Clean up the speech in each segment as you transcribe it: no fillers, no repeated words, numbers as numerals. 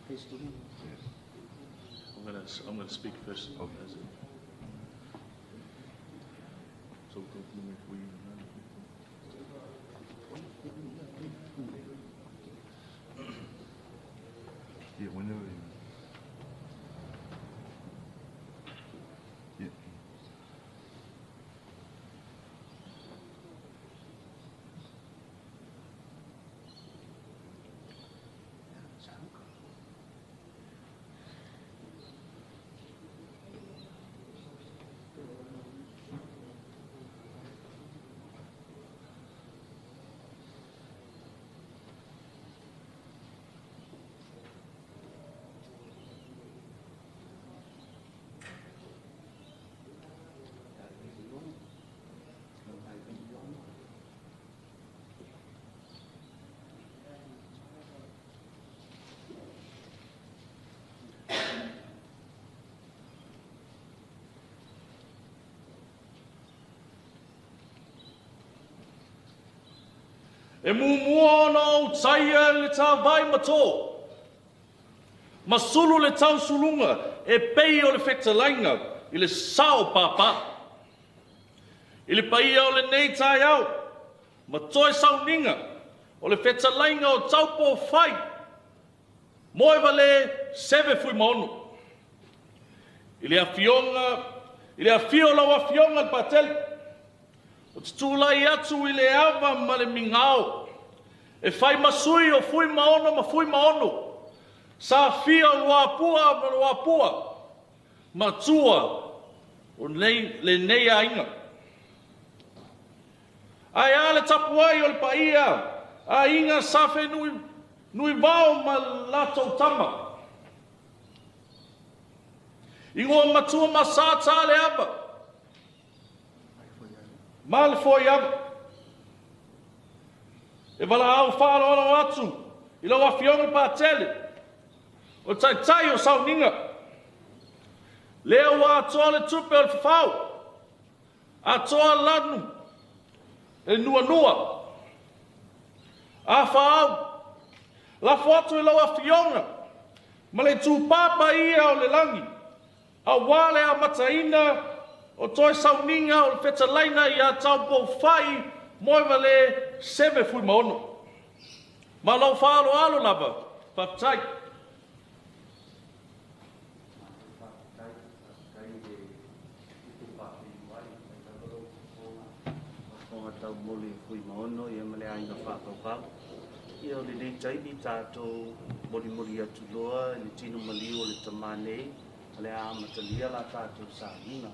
I'm going to speak first. Okay. So yeah, whenever. Yeah. E Fuimaono taia le tau vai mato. Masulu le tau sulunga e pei o le whetalainga i le sao papa. I le paia o le nei tai au. Matoe sau ninga o le whetalainga o Taupoufa'i. Moevalē Seve Fuimaono. I le afio lau afionga le pateli. O te tūlai atu I le awa ma le mingao. E whai masui o Fuimaono ma Fuimaono. Safia o loapua ma loapua. Matua o le nei ainga. Ai ale Taupoufa'i o le paia. A inga safe nui vao ma latou tama. Ingoa matua ma sāta le aba. Ma le foi aba. E wala au whaalono atu. I lau awhionga pātele. O tai o sauninga. Leo wa atoa le tupe o le whawhau. Atoa lanu. E nua. A whaau. La foto I lau awhionga. Ma le tūpapa ia o le langi. A wale a mataina. O toi sauninga o le whetalaina I a Taupoufa'i Moevalē Seve Fuimaono. Ma lau whaalo alo lava, whaptai. O tau moli Fuimaono I male ainga whakapau. I o le nei taimi tātou mori atu loa, le tino maliu o le tamanei, le a matalia la tātou sāhina.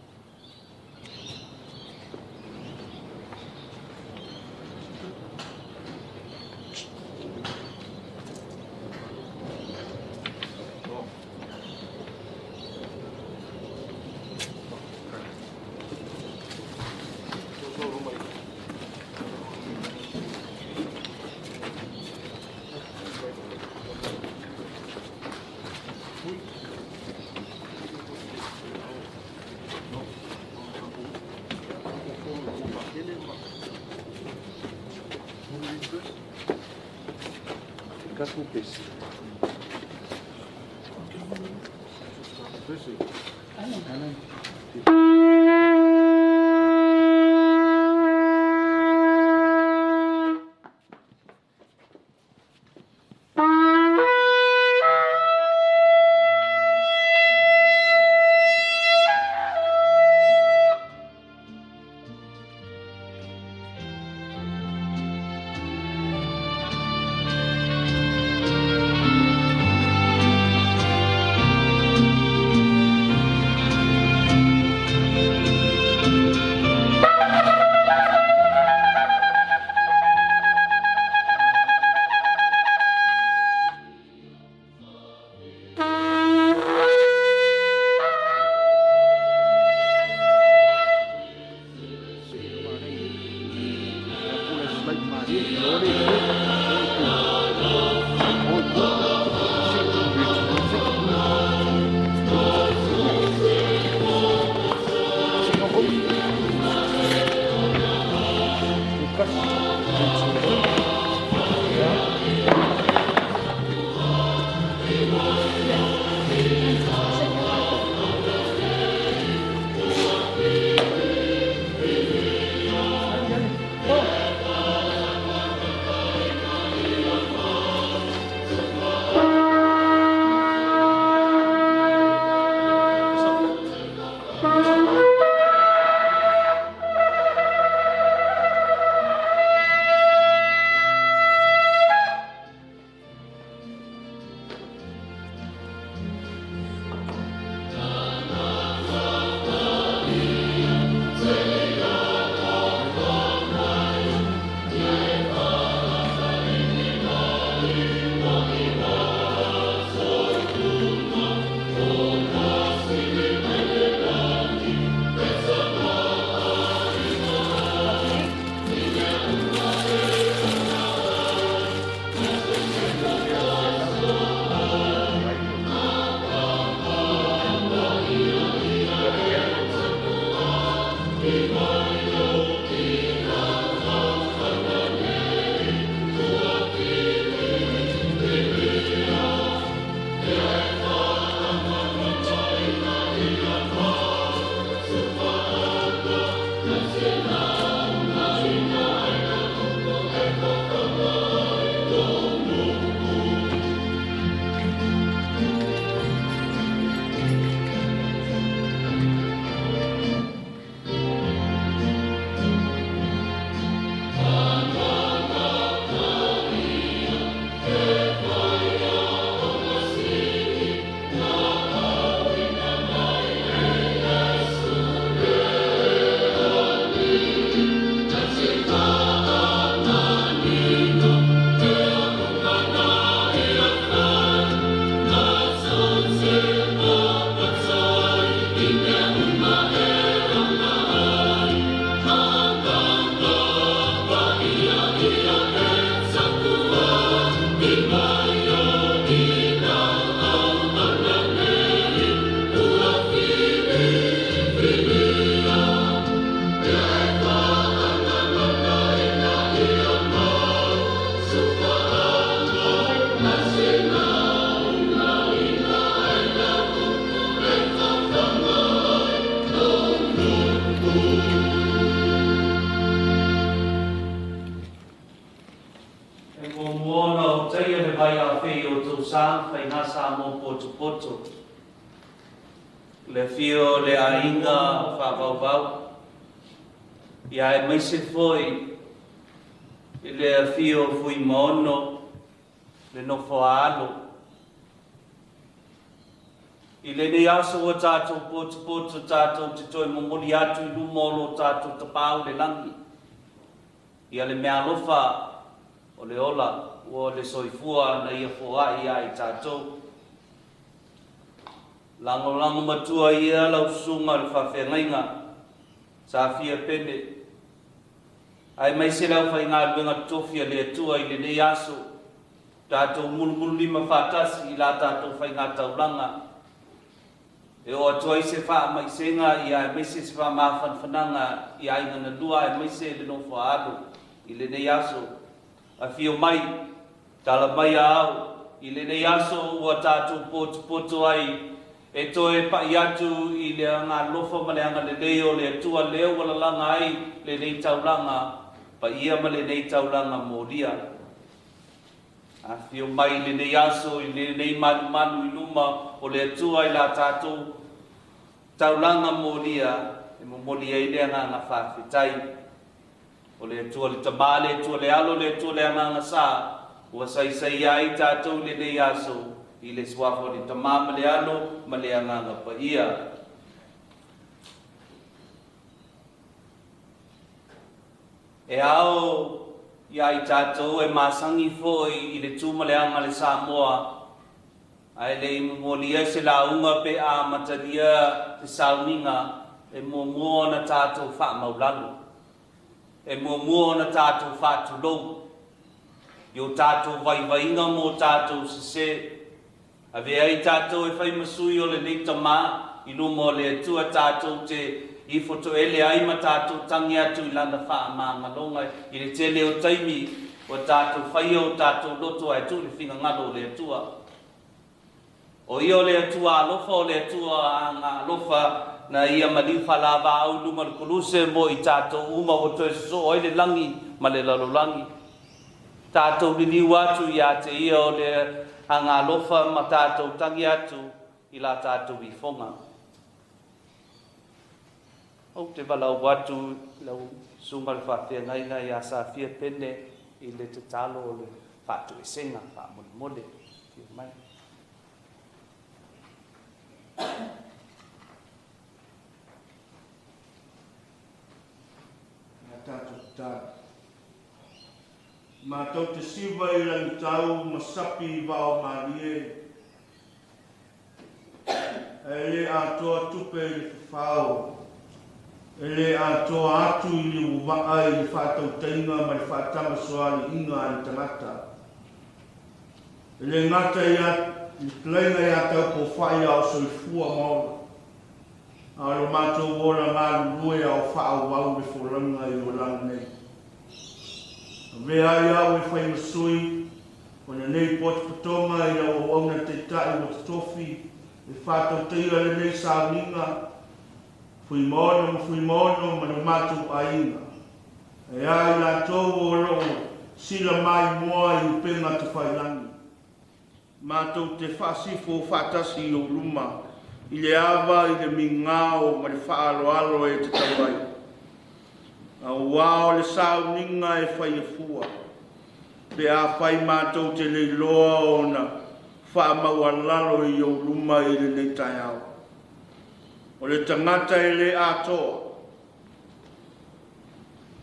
Le fio le ainga whakawau. Ia e maise foi le fio Fuimaono le nofo alo. I le ne aso o tātou potu tātou te toi momoli atu I lumolo tātou tapau le langi. Ia le mea lofa o le ola o le soifua na ia foa ia I tātou. Lango matua ia lau sunga le whawhengainga Safia pene. Ai mai se lau whainga luenga tofia le atua I le nei aso. Tātou mulumulu lima whatasi I la tātou whainga tauranga. E o atua I se wha mai senga I ai mai se wha mawhanwhananga I ai ngana lua ai mai se le no whaaro I le nei aso. A fio mai, tala mai au I le nei aso ua tātou poto ai. E toe pai atu I le anga lofa ma le anga le leo le atua leo wala langa ai le nei taulanga pa ia ma le nei taulanga moria. A fio mai le nei aso I le nei manu I luma o le atua I la tātou taulanga moria e mo moria I le anga nga whawhitai. O le atua le tamale, atua le alo, le atua le anga nga sa ua sai ai tātou le nei aso I le suafo ni tamama le alo ma le anganga pa ia. E ao ia I tātou e masangi foi I le tuma le anga le Samoa. Ai le imolia se la unga pe a mataria te sauninga e mua na tātou wha maulalu. E mua na tātou wha tulou. Yo tātou vaivainga mo tātou se A vea I tātou e whai masui o le nei tamā I luma o le atua tātou te I foto ele ai ma tātou tangi atu I lana wha ma ngalonga I le tele o taimi o tātou whai o tātou loto ai tu le whinga ngalo o le atua. O ia o le atua alofa o le atua a ngā alofa na ia maliwha lava au luma le kuluse mo I tātou uma o toe so o le langi ma le lalolangi. Tātou li liu atu I a te ia o le a ngā lofa ma tātou tangi atu I la tātou I whonga. O te walau watu lau sunga le whawhengainga I a Safia pene I le te talo o le whatu e senga, wha mole. Mai. Ngā tātou tā. Mātou te siwa I langi tau masapi vao marie. Ele atoa tupe I le whao. Ele atoa atu I le uwaa I le whātau tainga ma le whātama soa le inga I le tangata. Ele ngata I plainga I a Taupoufa'i au Fuimaono. A lo mātou wora ngā lue au whao wau le wholanga I o lang nei. Vea ia o Fuimaono, o le nei pot patonga I o wauna te tai o te tofi, e whātau teira le nei sāminga, Fuimaono ma le mātou ainga. E ai la tōu o loo sila mai moa I upenga te whailangi. Mātou te whasifo whātasi o luma, I le awa I le mingao ma le whaaloalo e te tawai. A wao le sauninga e whai e fua. Pe a whai mātou te leiloa o na whaamaualalo I o luma I le nei tai au. O le tangata e le atoa.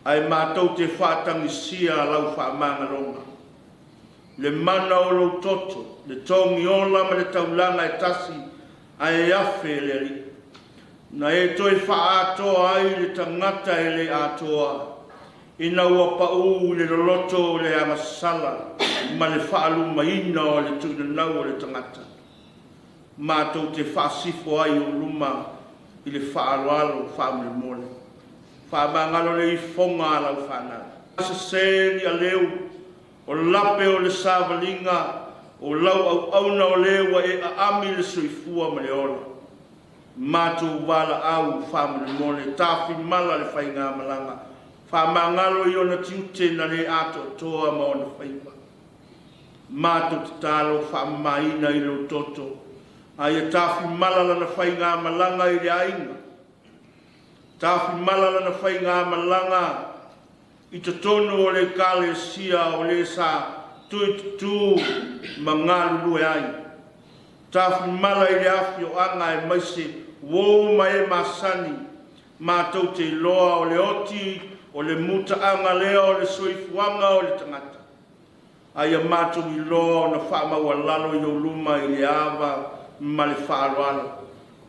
Ai mātou te whātangisia lau whaamagalonga. Le mana o lo toto, le tongi ola ma le taulanga e tasi ai e afe le ri. Na e toi whaatoa ai le tangata e le atoa. Ina ua pau le loloto le amasala ma le whaalu maina o le tuinanau o le tangata. Mātou te whaasifo ai o luma I le whaaloalo whaamule mole. Whaamangalo le I whonga alau whanau. Asa sēni a leu o lape o le sāwalinga o lau au auna o lewa e a ami le soifua ma le ola. Mātou wala au whamule mole, tāwhi mala le whainga malanga. Whamangalo I ona tiute na le ato toa ma ona whaipa. Mātou te tālo whamaina I lo toto. Ai e tāwhi mala lana whainga malanga I le ainga. Tāwhi mala lana whainga malanga I te tono o le kale sia o le sa tuitu ma ngā lulue ai. Tāwhi mala I le afi o anga e maise wō ma e masani mātou te loa o le oti o le muta anga lea o le soifuanga o le tangata. Ai a mātou I loa o na whaamaualalo I o luma I le awa ma le whaaloalo.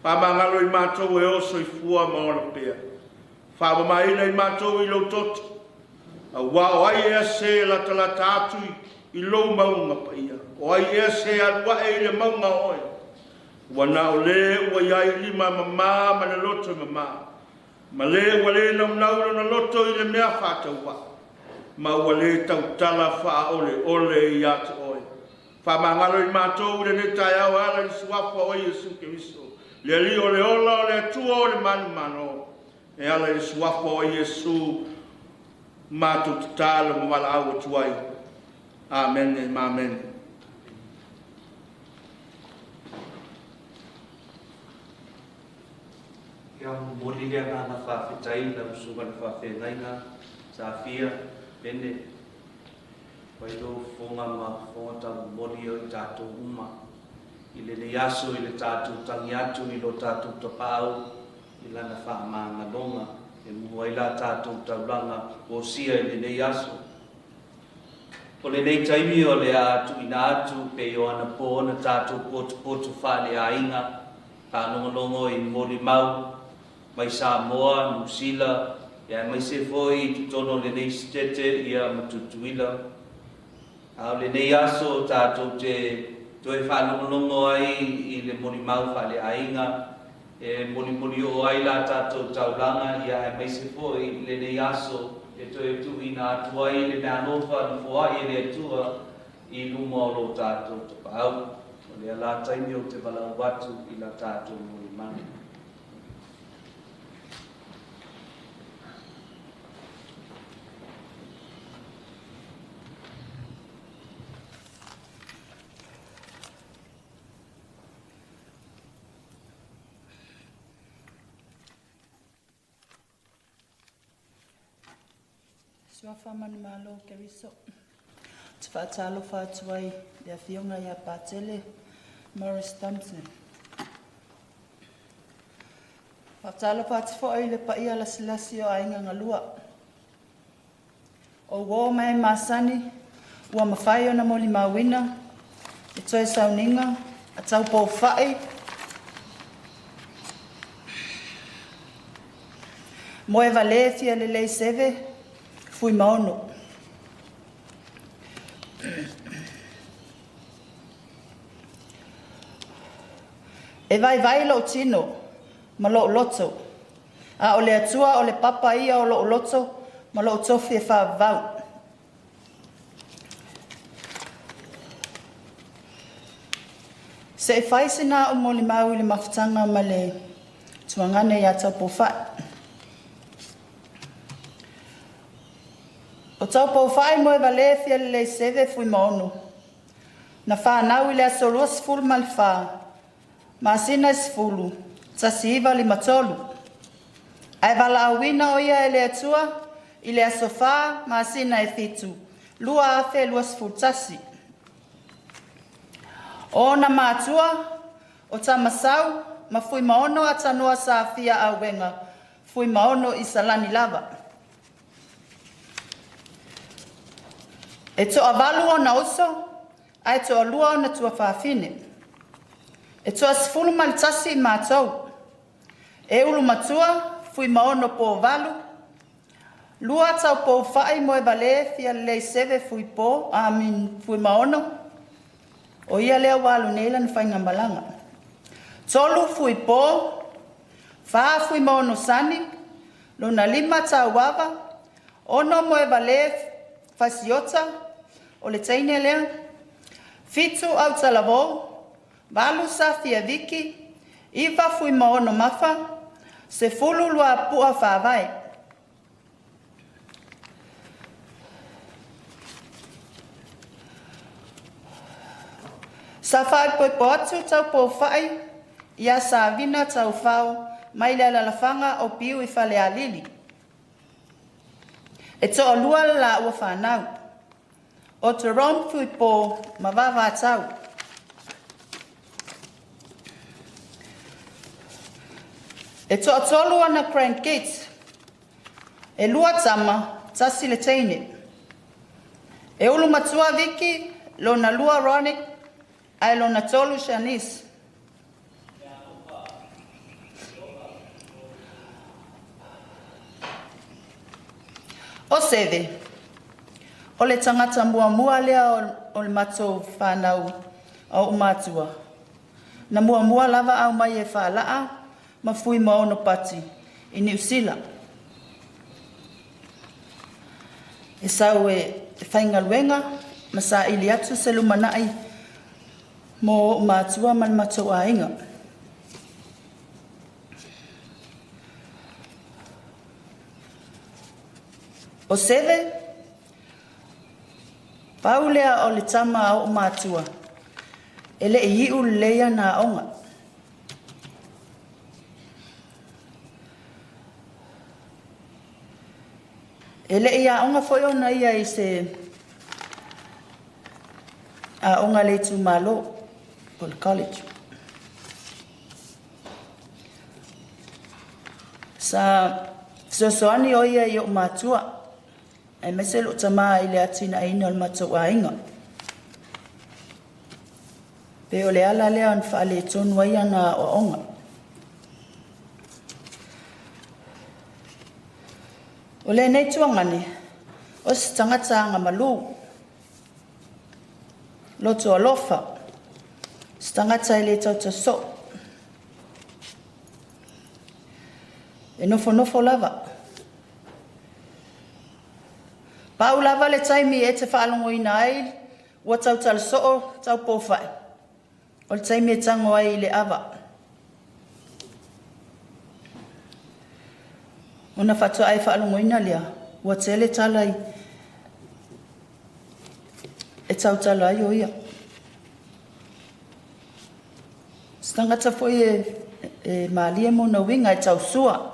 Whaamangalo I mātou e o soifua ma o la pea. Whaamamaina I mātou I lo toto. A wa o ai e se la talata atu I lo maunga paia. O ai e se alua e le maunga oi. Wana o le ua iai lima mama ma le loto mama. Ma le ua le naunaulo na loto I le mea whātau wa. Ma ua le tautala wha ole I ate oi. Whamangalo I mātou le ne tai au ala I suafa o Iesu Keriso. Le li o le ola o le atua o le manu mano. E ala I suafa o Iesu mātou te tāla ma wala au atuai. Amen e amen. Kia mori lea ngana whawhetai la usuwa na whawhenainga Safia, pene. Waito whonga ma whonga tamu mori o I tātou uma. I le ne aso I le tātou tangi atu I lo tātou tapau I lana whaamanga longa. E mua I la tātou tauranga o sia I le nei aso. O le nei taimi o le atu ina atu pe o ana pōna tātou potu whale a inga. Ka nongonongo I mori mau, mai Samoa, Nusila, ia mai se foi tutono le nei stete ia matutuila. A le nei aso tātou te toi whanongonongo ai I le mori mau whale a inga. E moli o ai la tātou tauranga ia e mai se foi le nei aso e toi tu ina atua I le mea nofa na fua I le atua I luma o lo tātou tapau. O le ala taimi o te walau watu I la tātou moli mani. Swafa mani malo Keriso. Te whaatalo whaatuai le awhionga I a Pātele, Morris Thompson. Whaatalo whaatufoi le paia la silasi o ainga ngalua. O wō mai masani, ua mawhai o na moli mawina, e toi sauninga, a Taupoufa'i, Moevalē, Fialelei, Seve, Fuimaono. E vai lo tino, ma lo loto. A o le atua o le papa ia o lo loto, ma lo tofi e whaavau. Se e whaisina o moli mau i le mawhitanga ma le tuangane ia Taupoufa'i. O Taupoufa'i Moevalē, Fialelei, Seve, Fuimaono. Na whanau i le asolua sifulu ma le wha. Ma sina sifulu, tasi iwa li matolu. Ai wala awina o ia e le atua, i le asofa, ma sina e fitu. Lua afe lua sifulu tasi. O na maatua, o tamasau, ma Fuimaono atanua Safia a wenga. Fuimaono i salani lava. E to avalu o na oso, ai to alua o na tua whaafine. E toa sifulu malitasi i mātou. E ulu matua, Fuimaono po valu. Lua Taupoufa'i Moevalē, Fialelei, Seve, Fuimaono. O ia lea walu neila na whainga malanga. Tolu Fuipo, Wha Fuimaono sani, luna 5 tauwawa, ono Moevalē, Fasiota, o le teine lea, fitu au talavo, Valu Safia viki, iwa Fuimaono mafa, se fulu lua pua whawai. Sa whai poipo atu Taupoufa'i, ia sa vina tau whau, mai le lalafanga o piu i whale a lili. E toa lua la ua whanau. O te rom Fuipo mawawa tau. E toa tolu ana crankgate, e lua tama, tasi le teine. E ulu matua viki, lo na lua Ronic, ai lo na tolu Shanice. O Seve, o le tangata mua lea o le matou whanau o umatua. Na mua lava au mai e whalaa, ma Fuimaono pati i New Zealand. E sau e whaingaluenga, ma sa ili atu se lumanai mo matua man matou a inga. O Seve, paulea o le tama o matua, ele e iu leia na onga. Ele ia onga foi ona ia i se a onga le tu malo po le college. Sa soani o ia i o matua. E meselo tama i le atina aina o matua ainga. Pe o le ala lea an whaale tonu aia na o onga. O le nei tuangane, o se tangata anga malu, loto alofa, se tangata i le tauta so. E nofo lava. Pau lava le taimi e te whaalongo ina ai, ua tauta le so Taupoufa'i. O le taimi e tango ai le awa. Ona fatua ai whaalongo ina lea, ua tele talai e tautala ai o ia. Stangata foi e maalia mo na winga e tausua.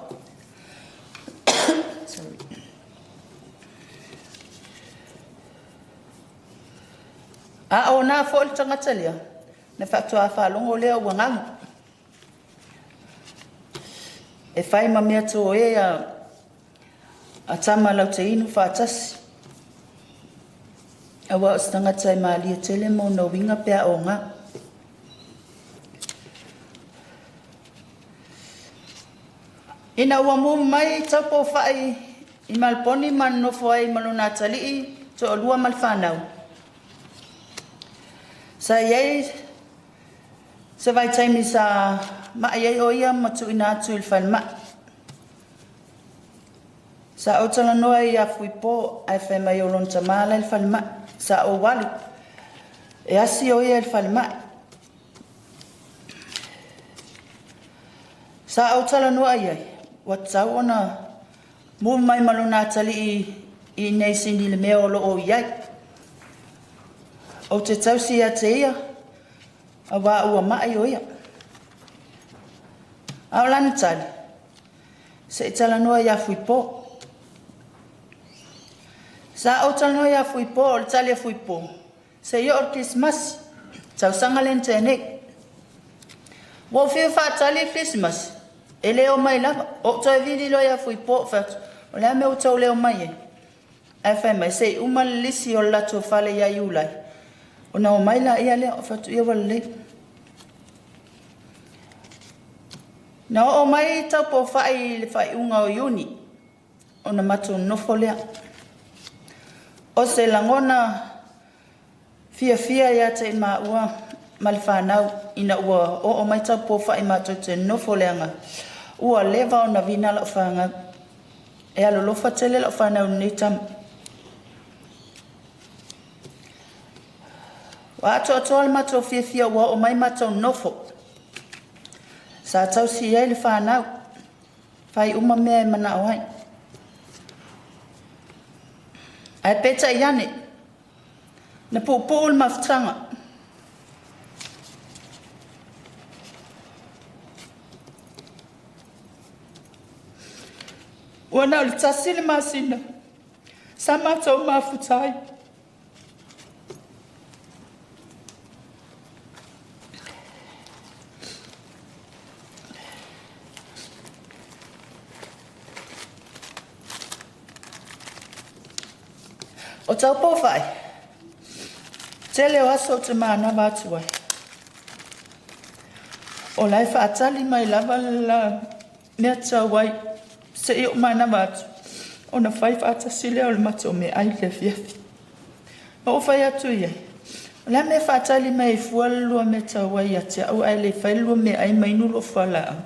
A o na fo le tangata lea, na fatua whaalongo lea ua ngamu. E whai ma mea tō e a tama lau te inu whātasi. Awa o stanga tai mali tele mo no winga pea o nga. Ina ua mu mai Taupoufa'i I malponi man no foi maluna tali to lua malfanau. Sa yei se vai taimi sa ma yei o ia matu ina atu il falma. Sa o tala noa ia fui po ai fe mai o lon tamala il falma. Sa o wali e asi o ia il falma. Sa o tala noa ia watsau ona mu mai maluna tali I nei sini le mea o lo o iai. O te tausi a te ia, a wā ua mai o ia. Au lana tali, se I tala noa ia fui po. Sa o tala noa ia fui po, o le tali a fui po. Se ia o Christmas, tau sanga len tēnei. Wo whiu wha tali Christmas, e leo mai lava, o toi vidi lo ia fui po, o lea me o tau leo mai e. Ai whai mai, sei uma lisi o lato whale ia iulai. O na o mai la ia lea o whatu ia wale lei. Na o mai Taupoufa'i le whai unga o iuni. O na matu nofo lea. O se langona fia ia te ma ua mali whanau. Ina ua o mai Taupoufa'i matu te nofo leanga. Ua lewa o na vina la o whanga. E alo lofa tele la o whanau ni tamu. Wa ato ato le mato fia wa o mai mato nofo. Sa tau si ei le whanau. Whai uma mea mana o hai. Ai peta iane. Na pupu le mafutanga. Ua nau le tasi le masina. Sa mato mafutai. O Taupoufa'i, te leo aso te mana wātua. O lai whaatali mai lava la mea tauai se i o mana wātu. O na whai whaatasi leo le mato me ai le fiafi. O whai atu iai. O lai mea whaatali mai fualua me tauai a te au ai le whailua me ai mainulo whala au.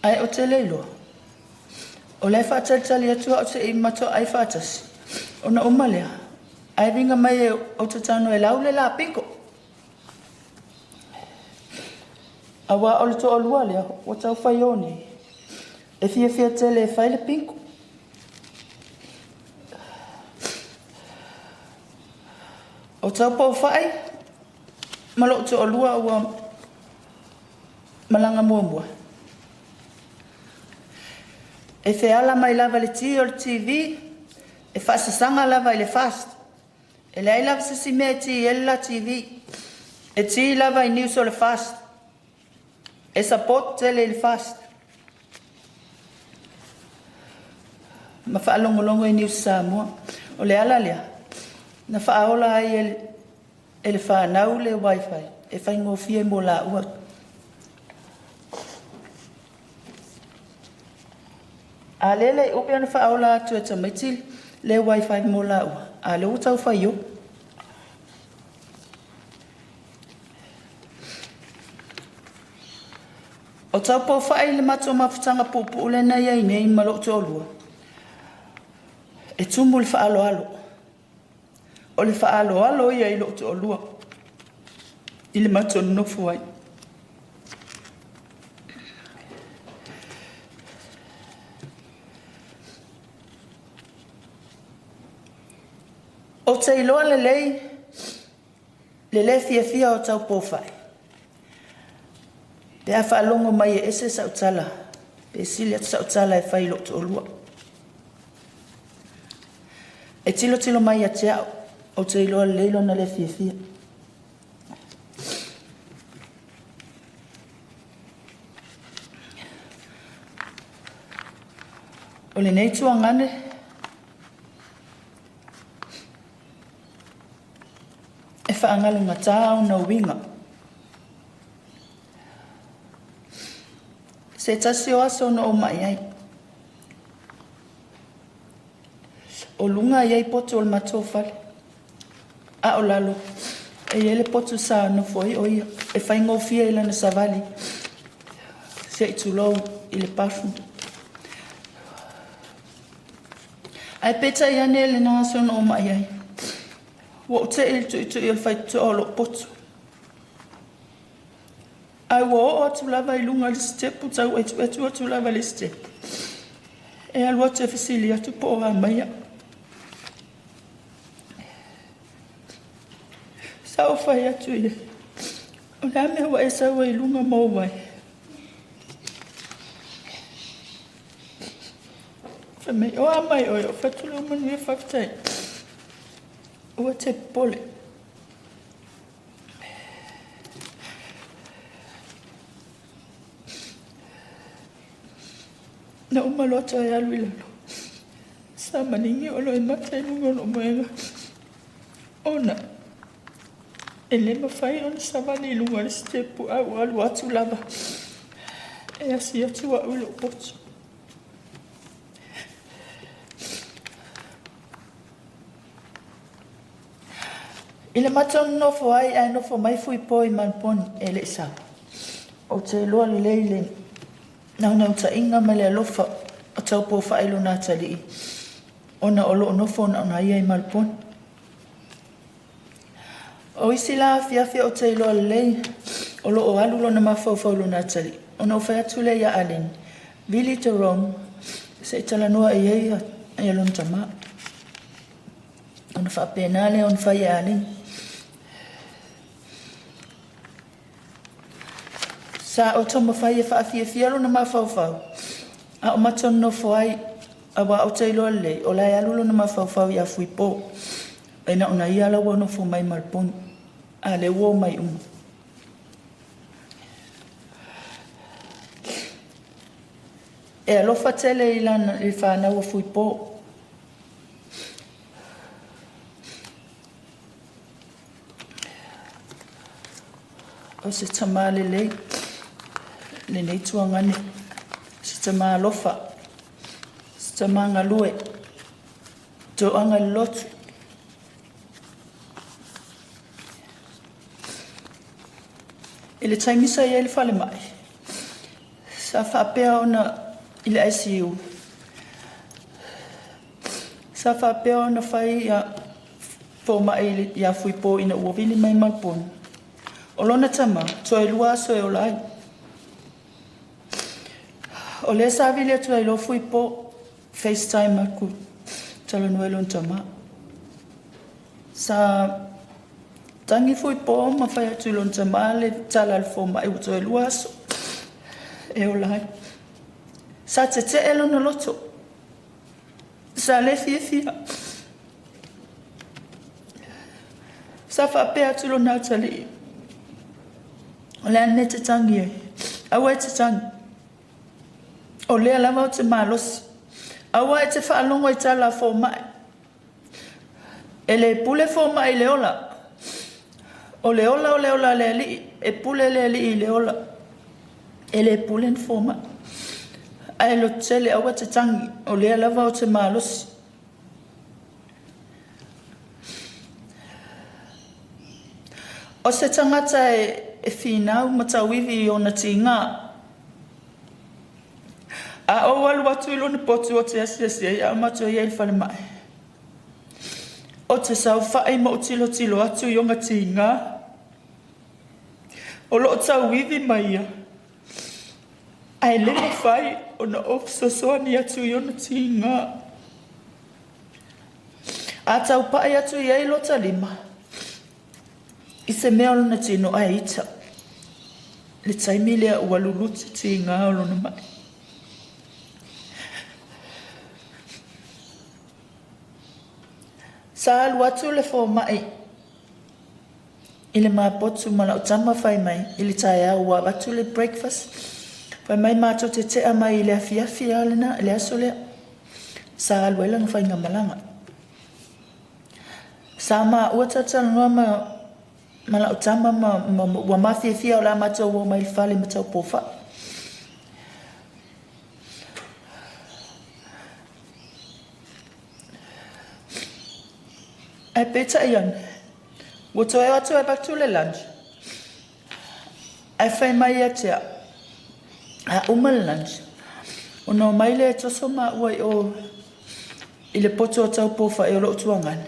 Ai o te leilo. O lai whaatali atua o te I mato ai whaatasi. O na umalea. Ai ringa mai o te tano e lau le la piko. Awa o le to o lua lea o tau whaioni. E fia tele e whai le piko. O Taupoufa'i. Malo to o lua ua malanga mua. E feala mai lava le ti o le TV, e whaasasanga lava I le fast. E lei lava sasi mea ti e la TV, e ti lava I news o le fast. E support tele le fast. Ma whaalongolongo I news Samoa. O le ala lea, na whaaola ai e le whanau le wifi, e whaingofia mo la ua. A lele upe ana whaola atu e tamaiti le wifi mo la ua. A le utau whaio. O Taupoufa'i le mato mafutanga pupu ule na iai nei malo to olua. E tumu le whaalo alo. O le whaalo alo iai lo to olua. I le mato nofu ai. O te iloa le lei fia o Taupoufa'i. Pe a whaalongo mai e ese sautala. Pe sili atu sautala e whailo to olua. E tilo mai a te au. O te iloa le leilo na le fia. le nei tuangane e whaangalunga tāo na winga. Se tasi o aso na o mai ai. O lunga iai potu o le matofale. A o lalo. E ele potu sa no foi o ia. E whaingo fia ila na savali. Se i tulou i le pafu. Ai peta i ane le na aso na o mai ai. Wa o te ili tu i tu i o whai tu o lo potu. Ai wa o tu lava i lunga le stepu tau e tu tu lava le stepu. E alua te fasili atu po a maia. Sa o whai atu i. O la mea wa e sa wa i lunga Moevalē. Whamei o a mai o whatulu manu e whaftai. O te pole. Na umalota e alu ilalo. Sa maningi o lo e mata ilunga no moenga. Ona. E le mawhai ona sa mani ilunga le stepu au alu atu lava. E asi atu a ulo potu. Ile matonu nofo ai nofo mai fui poi manponi e le sa. O te loa le leile. Nau ta inga ma le alofa o Taupoufa'i lo nā tali'i. Ona o lo nofo na ona ia i malponi. O isi la fiafia o te loa le lei. O lo o alu lo na mawhauwhau lo nā tali'i. Ona o whai atu le ia alen. Vili te rong. Se itala noa i eia e alon tama. Ona whapenale on whai e alen. Sa o toma whai e whaafia lo na mawhauwhau. A o matonu no whai a wa o te loa lei. O lai alu lo na mawhauwhau i a fui po. E na ona ia lawa no fo mai malponi. A le uo mai umu. E alofa tele i lana i whanau a fui po. O se tamale lei. Le nei tuangane. Se tama alofa. Se tama ngalue. To anga lotu. Ele taimisa ia ele fale mai. Sa whapea ona ile ICU. Sa whapea ona whai ia fōma ili ia fui po ina uavili mai malponi. O lona tama, to e lua aso e o lai. O le sa vile atu ai lo fui po FaceTime aku tala nuelo tama. Sa tangi fui po ma fai atu lon tama le tala al foma e uto e lua aso e o lai. Sa te elo na loto. Sa le fia. Sa whapea atu lo nā tali. O le ane te tangi e. Awa e te tangi. O lea lama o te malosi. Awa e te whaalongo i tala fō mai. E le pule fō mai le ola. O le ola le li. E pule le li i le ola. E le pule n fō mai. Ai lo tele awa te tangi. O lea lama o te malosi. O se tangata e whinau matawivi o na tinga. A o walu atu ilo ni potu o te asiasia i a matua i whale mai. O te sau whae ma o tilo atu i o ngā tinga. O lo o tau wivi mai ia. Ai lima whai o na ofisa soani atu i o na tinga. A tau pae atu i eilo ta lima. I se mea o na tino a ita. Le taimilea ua luluti tinga o lo na mai. Sa alu atu le fō mai. I le māpotu mana o tama whai mai. I le tae au wa atu le breakfast. Whai mai mātou te tea mai i le afiafia alena, le aso lea. sa aluela no whainga malanga. Sa ma ua tatala noa ma la utama wa mawhiawhia o la matua ua mai whale ma Taupoufa'i. Ai peta ian. Ua toe atu e batu le lunch. Ai whai mai a tea. A uma le lunch. O no mai le toso ma ua i le poto o Taupoufa'i o lo utuangane.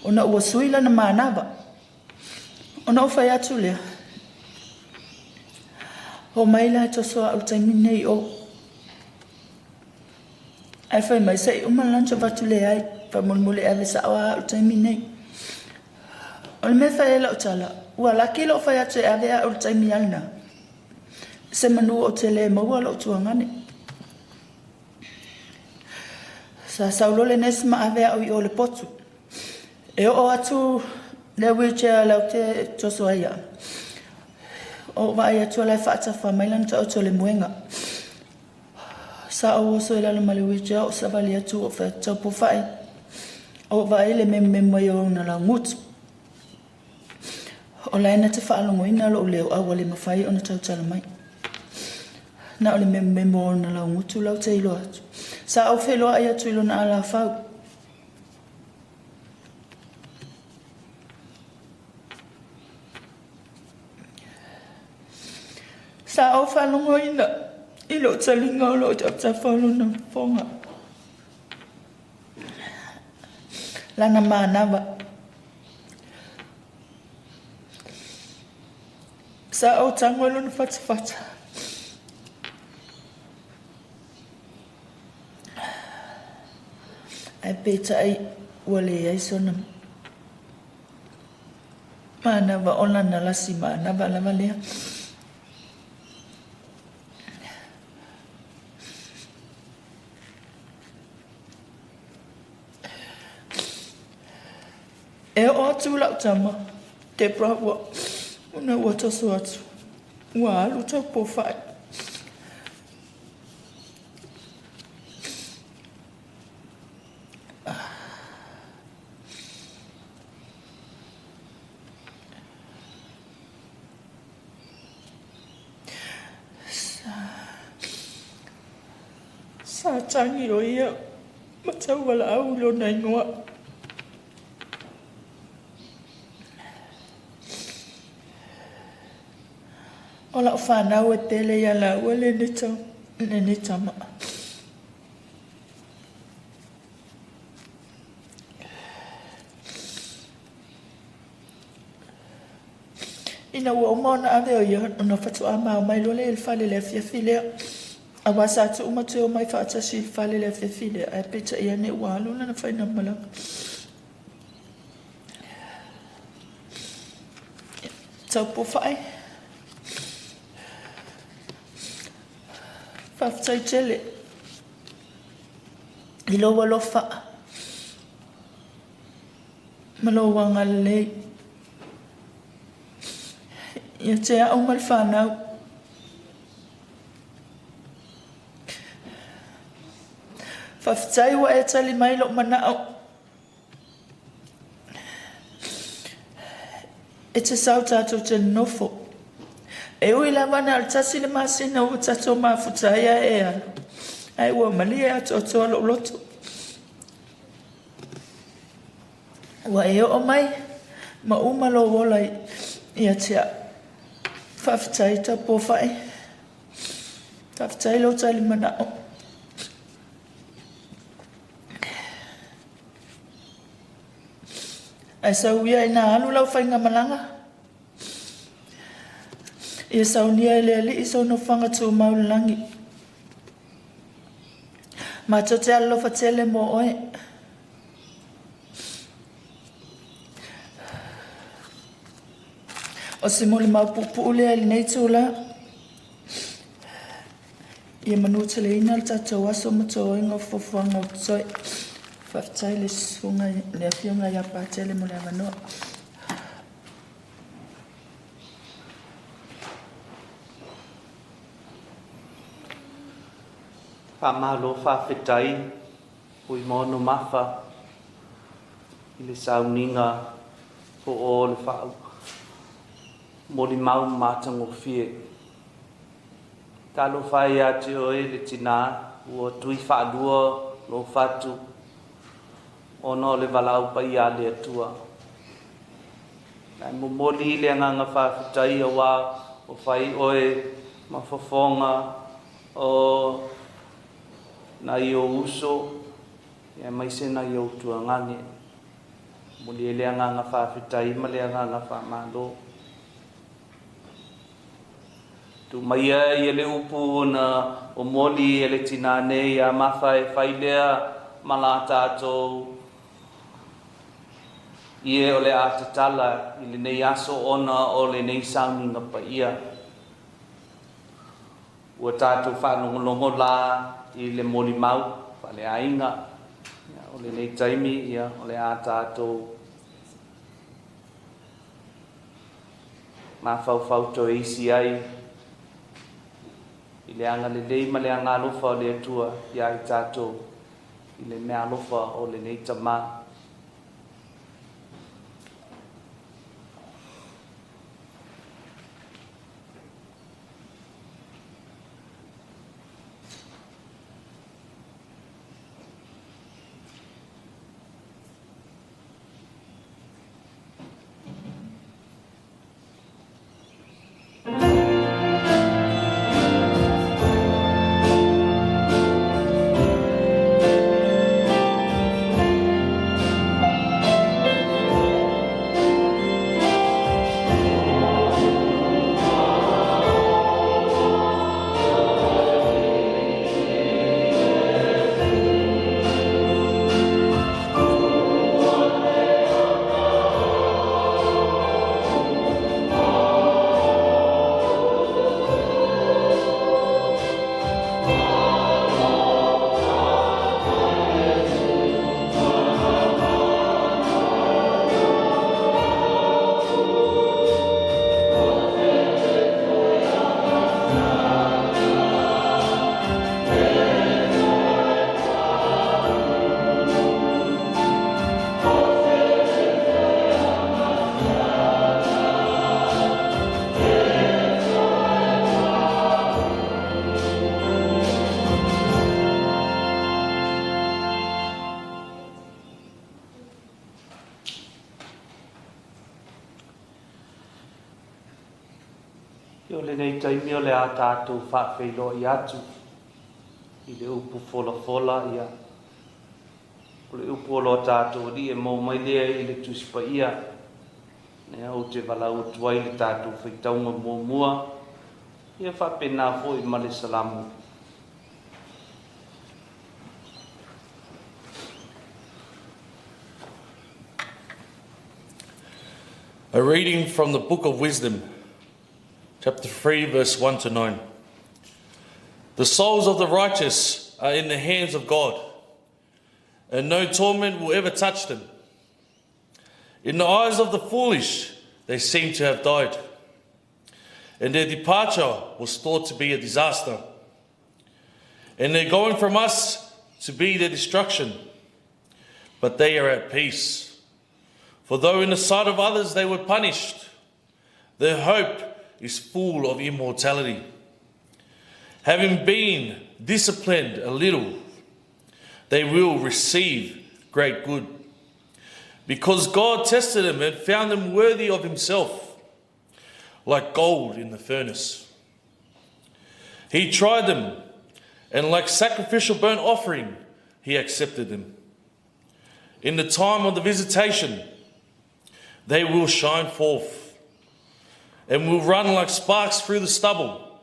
O na ua suila na manava. O na whai atu lea. O mai le toso a utaimi nei o. Ai whai mai sei uma lunch o batu le ai. Whamulmule ave sa awa utaimi nei. O le me whai la utala. Ua laki lo whai atu e ave a utaimi alina. Se manu o te le maua lo utuangane. Sa saulole nesi ma ave a ui o le potu. E o atu le wheelchair lau te toso aia. O vai atu lai whaatafa mailan ta auto le muenga. Sa o oso ila le male wheelchair o sa vali atu o wha Taupoufa'i. O vai le mai o na la ngutu. O la ena te whaalongo ina lo leo awa le mawhai o na tautala mai. Na o le o na la ngutu lau te ilo atu. Sa au wheloa ai atu ilo na ala whau. Sa au whalongo ina, ilo talinga o lo ta whalo na whonga. Lana mānawa. Sa au tango ilo na whatawhata. Ai peta ai wale ai sona. Mānawa ona na lasi mānawa lama lea. E o atu lau tama, te prawa, una ua toso atu, ua alu Taupoufa'i. Sa tangi o ia, matau wala au lo na ingoa. O la whanau e tele ia la ua le ne tama. Ina ua umona ave o ia ona whatu a mao mai lole il whale le fiafilea. A wasa atu umatu o mai whaatasi whale le fiafilea. A pita ia ne ua aluna na whaina malanga. Taupoufa'i. Whaftai tele. I loa lofa. Maloa ngalei. Ia te au mal whanau. Whaftai wa e tali mai lo manao. E te sau tātou te nofo. E ui la wana al tasi le masina u tātou mawhutaia e alo. Ai ua mali e ato ato alo loto. Ua e o mai, ma umalo wolai ia tea. Whaftai Taupoufa'i. Whaftai lo tali manao. Ai sau ia ina alu lau whainga malanga. Ia sau nia ele ali iso no whanga tū maulangi. Ma to te alo whatele mo oe. O se mole mau pupu ule ali nei tūla. Ia manu tele ina al tatou aso mato ingo fofuanga o toi. Whaftai le sunga le awhiunga ia pātele mo le amanoa. Whamalo whawhetai. Fuimaono mafa i le sauninga po o le whau. Moli mau matangofie. Taupoufa'i ate oe le tina ua tui whaadua lo fatu. Ono le walau pai a le atua. Nai mo moli le anganga whawhitai a wā o whai oe ma whafonga o na i o uso ia mai se na i o tuangange. Moli le anganga whawhitai ma le anganga whamalo. Tu mai ia le upu na o moli e le tina nei a mawha e whailea ma la tātou. Ie o le atatala i le nei aso ona o le nei sauninga pa ia. Ua tātou whanongolongo la i le moli mau, whale ainga. O le nei taimi ia o le tātou. Ma whau to eisi ai. I le anga le lei ma le anga alofa o le atua ia i tātou. I le mea alofa o le nei tamaa. Yo le nei taimi o le a tātou whawhelo i atu. I le upu fola ia. O le upu o lo tātou li e mō mai lea i le tuspa ia. Nea o te walau tuai le tātou whaitaunga mō mua. Ia whapena fo i male salamu. A reading from the Book of Wisdom, chapter 3, verse 1 to 9. The souls of the righteous are in the hands of God, and no torment will ever touch them. In the eyes of the foolish, they seem to have died, and their departure was thought to be a disaster, and their going from us to be their destruction. But they are at peace. For though in the sight of others they were punished, their hope is full of immortality. Having been disciplined a little, they will receive great good. Because God tested them and found them worthy of himself, like gold in the furnace. He tried them, and like sacrificial burnt offering, he accepted them. In the time of the visitation, they will shine forth and will run like sparks through the stubble.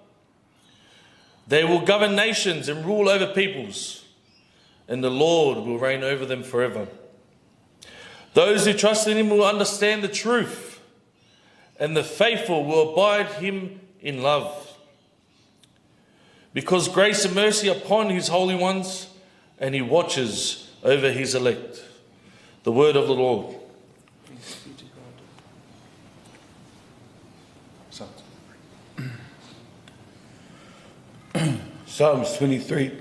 They will govern nations and rule over peoples, and the Lord will reign over them forever. Those who trust in him will understand the truth, and the faithful will abide him in love. Because grace and mercy upon his holy ones, and he watches over his elect. The word of the Lord. Psalms 23.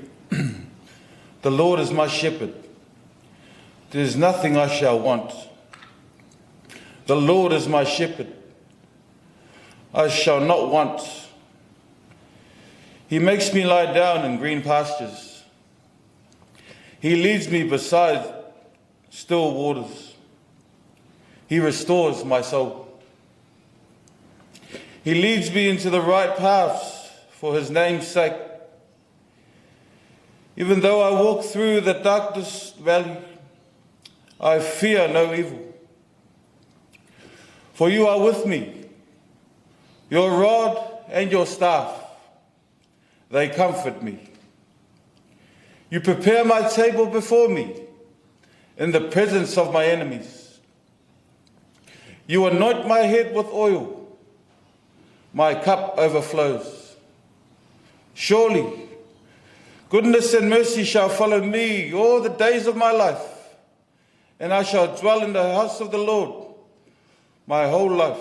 The Lord is my shepherd, There is nothing I shall want. The Lord is my shepherd. I shall not want. He makes me lie down in green pastures. He leads me beside still waters. He restores my soul. He leads me into the right paths for his name's sake. Even though I walk through the darkest valley, I fear no evil. For you are with me. Your rod and your staff, they comfort me. You prepare my table before me in the presence of my enemies. You anoint my head with oil. My cup overflows. Surely, goodness and mercy shall follow me all the days of my life, and I shall dwell in the house of the Lord my whole life.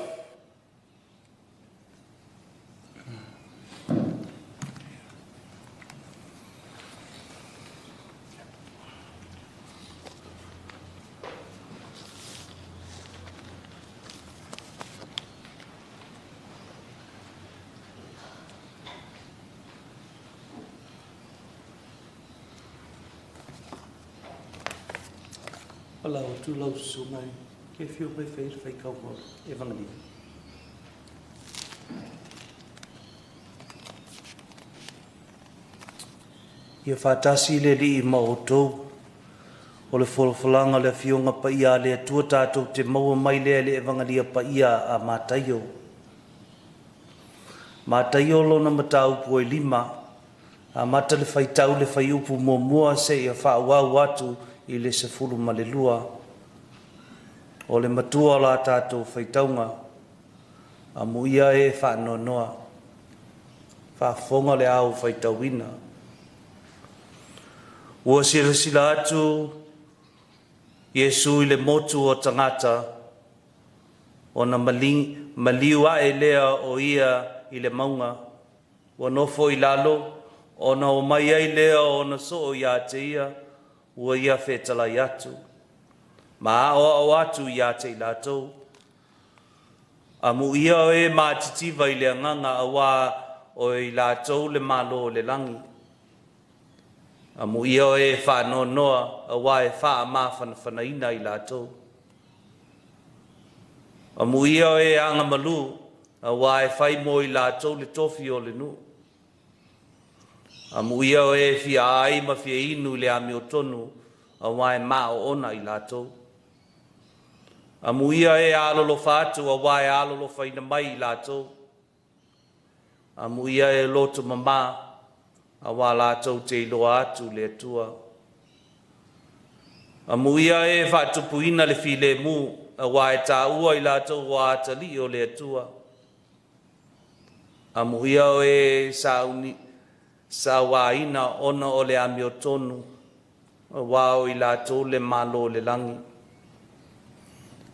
Alau tu lau sungai ke fiu pe fai kau mo evangelia. Ia fatasi le li ma o tou o le folofalanga le fionga pa ia le atua tātou te maua mai le evangelia pa ia a mātaio. Mātaio lona matau po e 5 a mata le faitau le fai upu mua se ia whaauau atu I le sefulu ma le lua. O le matua la tātou faitaunga a muia e whaanonoa. Whaafonga le au faitauina. Ua sila atu Yesu I le motu o tangata o na maliua e lea o ia I le maunga. Ua nofo I lalo o na o mai ai lea o na so o ia te ia ua ia whetala I atu. Ma o atu ia te ilatou. A mu ia o e mātitiva I le anganga a wā o I latou le malo o le langi. A mu ia o e whanonoa a wā e wha ma whanawhanaina I latou. A mu ia o e anga malu a wā e whai mo I latou le tofi o le nu. A mu ia o e fia ai ma fia inu le ami o tonu a wā e maa o ona I latou. A mu ia e alolo whātu a wā e alolo whaina mai I latou. A mu ia e loto mama a wā latou te iloa atu le atua. A mu ia e whātupuina le file mu a wā e tā ua I latou wā atali o le atua. A mu ia o e sa waina ona o le ami o tonu a wā o I latou le malo le langi.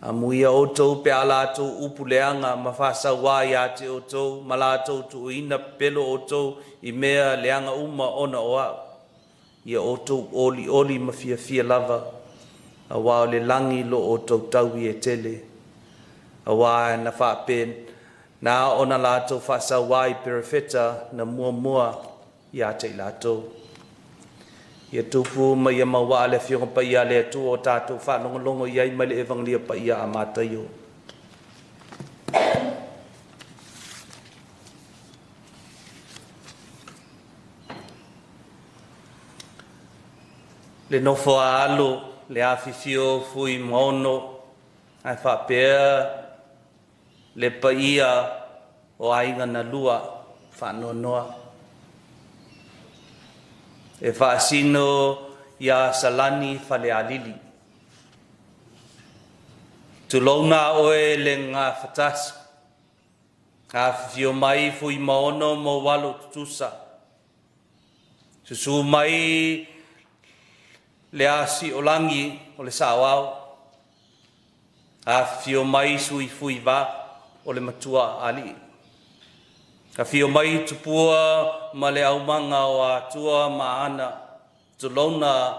A muia o tou pe a latou upu leanga ma whasa wā ia te o tou ma latou tu ina pelo o tou I mea leanga uma ona o au. Ia o tou oli ma fia lava a wā o le langi lo o tou taui e tele. A wā na whapen na ona latou whasa wā I perifeta na mua ia te latou. Ia tupu ma ia maua le fionga pa ia le tu o tātou whanongolongo ia I mai le evangelia pa ia a mātaio. Le nofo a alo, le awhiwhio Fuimaono, ai whapea le pa ia o ainga na lua whanonoa. E whaasino ia salani whale alili. Tulauna oe le ngā whatasi. A whiwhio mai Fuimaono Moevalē tutusa. Susu mai le asi o langi o le sawao. A whiwhio mai sui fuiva o le matua ali. Ka whio mai tupua ma le aumanga o atua ma ana tulona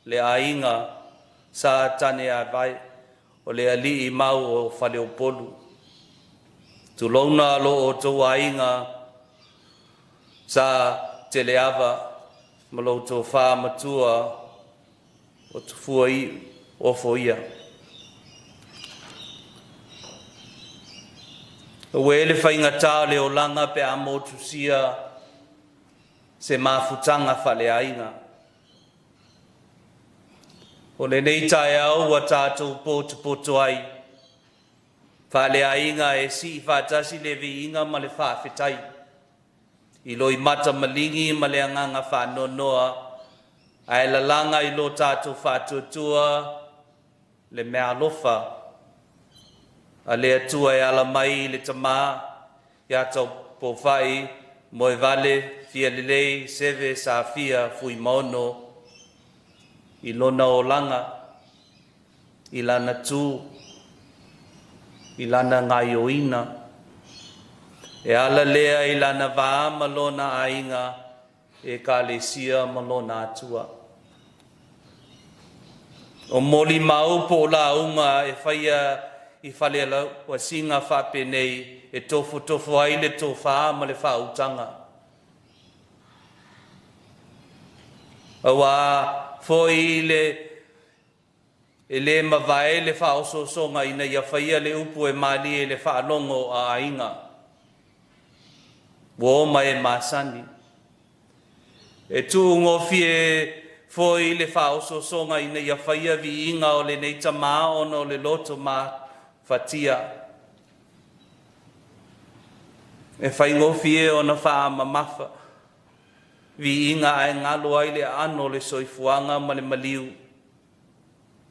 le ainga sa tane a vai o le ali I mau o fale o polu. Tu lona lo o tō ainga sa te leava ma lo tō wha matua o tu fuai o foia. O ele whainga tā le o langa pe a motu sia se mafutanga fale ainga. O le nei tae au wa tātou poto ai. Fale ainga e si whātasi le vi inga ma le whawhetai. I loi mata malingi ma le anganga whanonoa. Ai la langa I lo tātou whātuatua le mea lofa. A le atua e ala mai le tamā. Ia Taupoufa'i, Moevalē, Fialelei, Seve, Safia, Fuimaono. I lona o langa. I lana tū. I lana ngai oina. E ala lea I lana waa malona ainga e ka le sia malona atua. O moli mau po la unga e whaia I whale lau wa singa whape nei e tofu ai le tō wha ma le whautanga. Awa foi le mawai le whaososonga ina ia whaia le upu e mali e le whaalongo a ainga. Wo mai masani. E tu ngofi e foi le whaososonga ina ia whaia vi inga o le neita maa ono le loto maa fatia. E whai ngofi e ona wha mamafa. Vi inga ai ngalo ai le ano le soifuanga ma le maliu.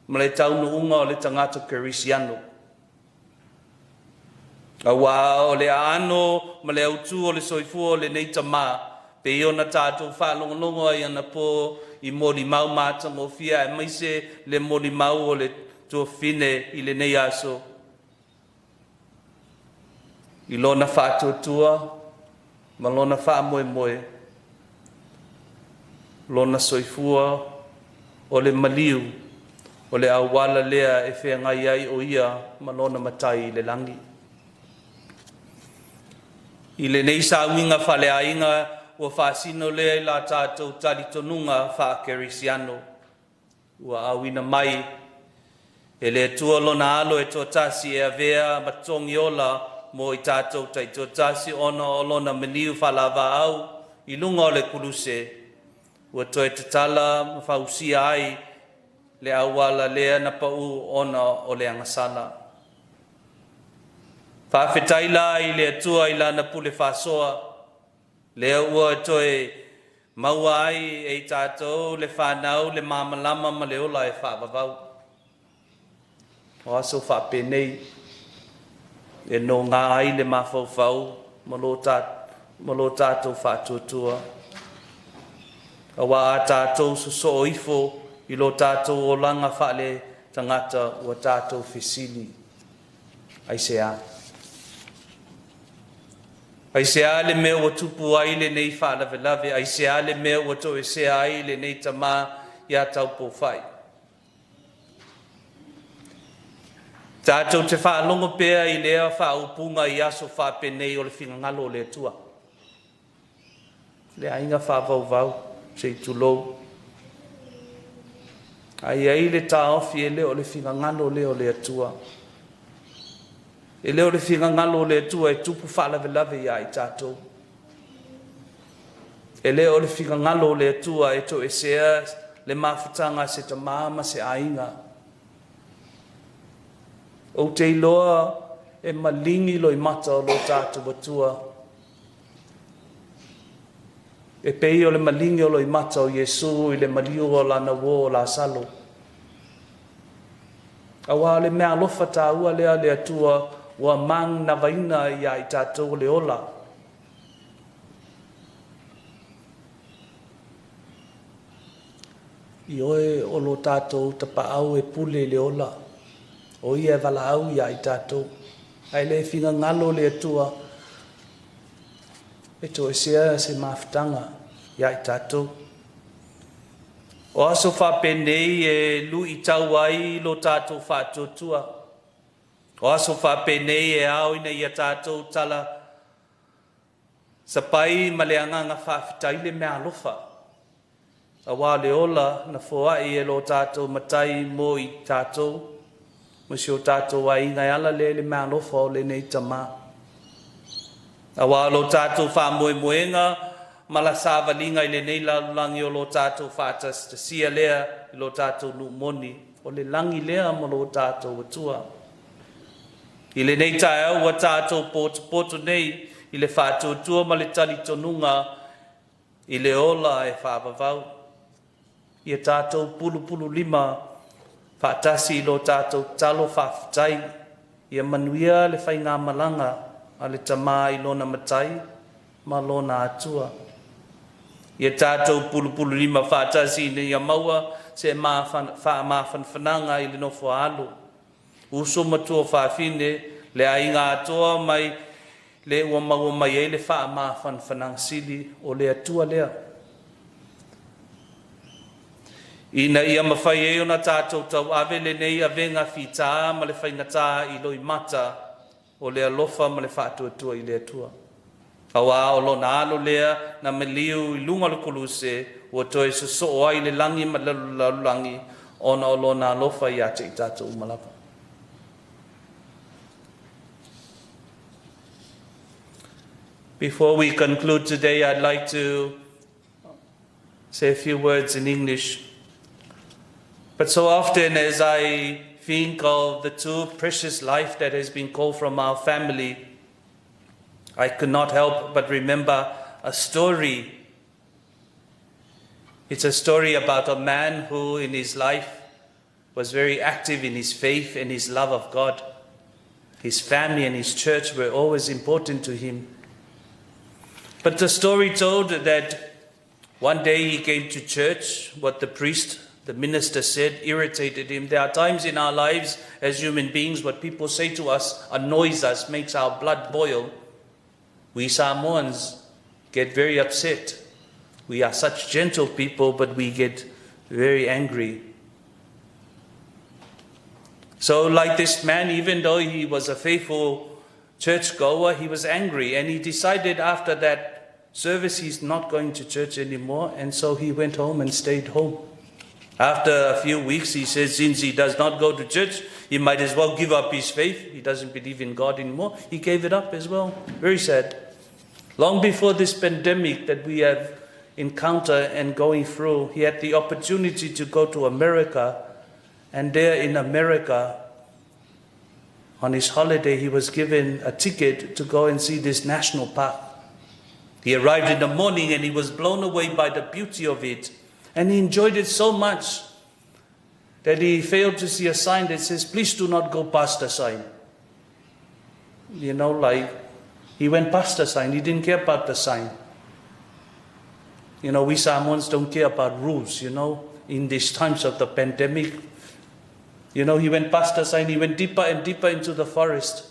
Ma le taunu unga o le tangata kerisiano. Awa o le ano ma le autu o le soifua o le neita maa. Pe iona tātou whalongolongo ai ana po I moli mau mata ngofia e maise le moli mau o le tua fine I le nei aso. I lona whātuatua, ma lona whāmoemoe. Lona soifua o le maliu, o le awala lea e whengai ai o ia ma lona matai I le langi. I le nei sauinga whale ainga ua whaasino lea I la tātou talitonunga whaakerisiano. Ua awina mai, e le tua lona alo e tōtasi e avea matongi ola mo I tātou tai tōtasi ona o lona maliu whalawa au I lunga o le kuluse. Ua toe te tala ma whausia ai le awala lea na pau ona o le angasala. Whawhetai la I le atua I lana pule whasoa. Lea ua toe maua ai e tātou le whanau le mamalama ma le ola e whawawau. O aso whapenei e no ngā ai le mawhauwhau ma lo tātou whātuatua. Awa a tātou so ifo I lo tātou o langa whale tangata ua tātou whisili. Aisea. Aisea le mea ua tupu ai le nei whalavelave. Aisea le mea ua to e sea ai le nei tamā ia Taupoufa'i. Tātou te whaalongo pēa I lea whaupunga I aso whapenei o le whingangalo o le atua. Le ainga whavauvau, se I tulou. Ai le tāofi e leo le whingangalo leo le atua. E leo le whingangalo le atua e tupu whaalavelave ia I tātou. E leo le whingangalo le atua e to e sea le mawhutanga se ta māma se ainga. O te iloa e malingi lo I mata o lo tātou atua. E pei o le malingi o lo I mata o Yesu I le maliu o lana wo o la salo. Awa le mea lofa tā ua lea le atua ua mang na vaina ia I tātou le ola. I oe o lo tātou tapaau e pule le ola. O ia vala au ia I tātou. Ai le whinga ngalo le atua. E to e sea se mawhitanga ia I tātou. O aso whapenei e lu I tau ai lo tātou whātuatua. O aso whapenei e au ina ia tātou tala sa pai ma le anganga whawhitai le mea alofa. A wā le ola na whoai e lo tātou matai mo I tātou. Ma si o tātou ai ngai ala le mea alofa o le nei tamā. A wā lo tātou whamoemoenga mala savalinga I le nei langi o lo tātou whātas te sia lea I lo tātou nu moni o le langi lea mo lo tātou atua. I le nei tae au a tātou poto nei I le whātou tua ma le tali tonunga I le ola e whāpavau. I a tātou pulu lima whātasi I lo tātou talo whawhitai. I a manuia le whai ngā malanga a le tamā I lona matai ma lona atua. Ia tātou pulu lima whātasi nei a maua se whananga I le nofo alo. Uso matua whawhine le ainga atoa mai le ua maua mai e le whananga sili o le atua lea. Ina ia mawhai e ona tātou tau ave le nei a venga whita ma le whaingatā I loi mata o le alofa ma le whātuatua I le atua. Awa o lo na alo lea na meliu I lunga le kuluse ua toe so o ai le langi ma le langi ona o lo na alofa I ate I tātou umalapa. Before we conclude today, I'd like to say a few words in English. But so often as I think of the too precious life that has been called from our family, I could not help but remember a story. It's a story about a man who in his life was very active in his faith and his love of God. His family and his church were always important to him. But the story told that one day he came to church. What the priest, the minister said irritated him. There are times in our lives as human beings what people say to us annoys us, makes our blood boil. We Samoans get very upset. We are such gentle people, but we get very angry. So like this man, even though he was a faithful churchgoer, he was angry, and he decided after that service he's not going to church anymore, and so he went home and stayed home. After a few weeks, he says since he does not go to church, he might as well give up his faith. He doesn't believe in God anymore. He gave it up as well. Very sad. Long before this pandemic that we have encountered and going through, he had the opportunity to go to America, and there in America, on his holiday, he was given a ticket to go and see this national park. He arrived in the morning and he was blown away by the beauty of it, and he enjoyed it so much that he failed to see a sign that says, please do not go past the sign. You know, like, he went past the sign. He didn't care about the sign. You know, we Samoans don't care about rules, you know, in these times of the pandemic. You know, he went past the sign. He went deeper and deeper into the forest.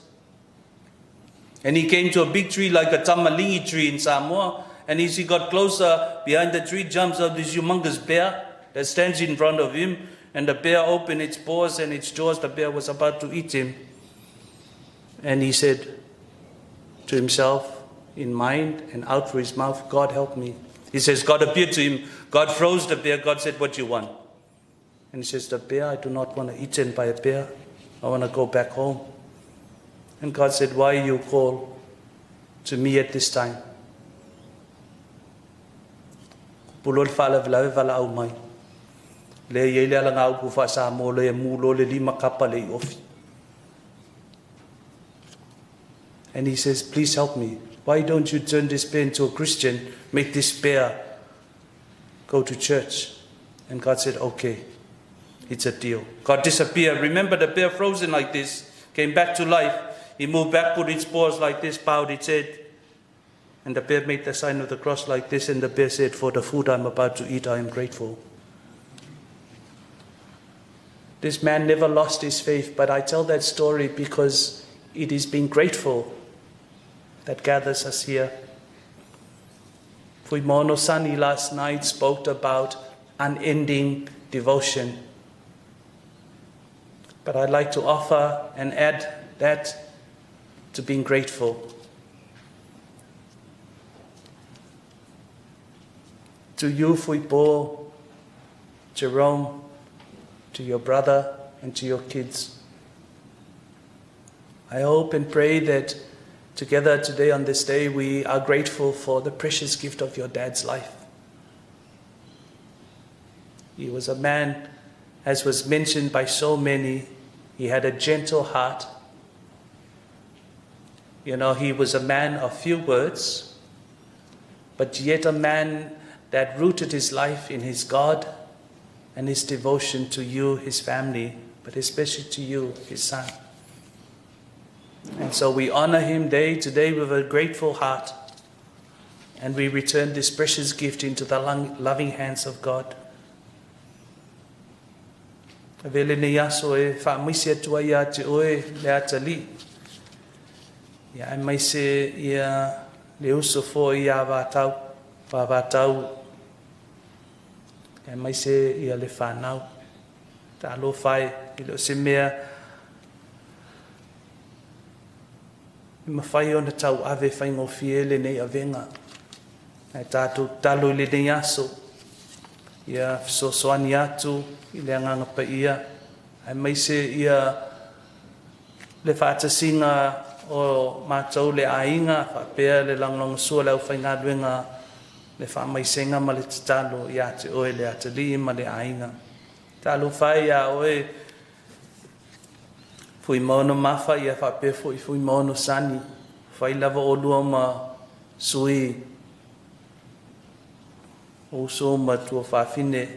And he came to a big tree like a tamalingi tree in Samoa. And as he got closer, behind the tree jumps out this humongous bear that stands in front of him. And the bear opened its paws and its jaws. The bear was about to eat him. And he said to himself, in mind and out through his mouth, God help me. He says, God appeared to him. God froze the bear. God said, what do you want? And he says, the bear, I do not want to be eaten by a bear. I want to go back home. And God said, why you call to me at this time? Pulol fala vela vala au mai. Le yele ala ngau ku fa sa mo le mulo le lima kapa le ofi. And he says, please help me. Why don't you turn this bear into a Christian? Make this bear go to church. And God said, okay, it's a deal. God disappeared. Remember the bear frozen like this, came back to life. He moved back, put its paws like this, bowed its head. And the bear made the sign of the cross like this. And the bear said, for the food I'm about to eat, I am grateful. This man never lost his faith, but I tell that story because it is being grateful that gathers us here. Fuimaono Sani last night spoke about unending devotion. But I'd like to offer and add that to being grateful. To you, Fuipo, Jerome, to your brother, and to your kids. I hope and pray that together today on this day we are grateful for the precious gift of your dad's life. He was a man, as was mentioned by so many, he had a gentle heart. You know, he was a man of few words, but yet a man that rooted his life in his God and his devotion to you, his family, but especially to you, his son. And so we honor him today with a grateful heart, and we return this precious gift into the loving hands of God. Vele ne yaso e whaamisi atua ia te oe le atali. Ia e maise ia le uso fo ia wātau. E maise ia le whanau. Ta alo whai i leo se mea. I mawhai o na tau ave whaingo fiele nei avenga. Ai tātou talo i le nei aso. Ia soani atu i le anganga pa ia. Ai maise ia le whaatasinga o mātou le ainga, whapea le langlong sua lau whainga duenga le whaamaisenga ma le tatalo i ate oe le atali ma le ainga. Talo whai a oe Fuimaono mafa ia whapea fo i Fuimaono sani. Whai lava o lua ma sui o so ma tua whawhine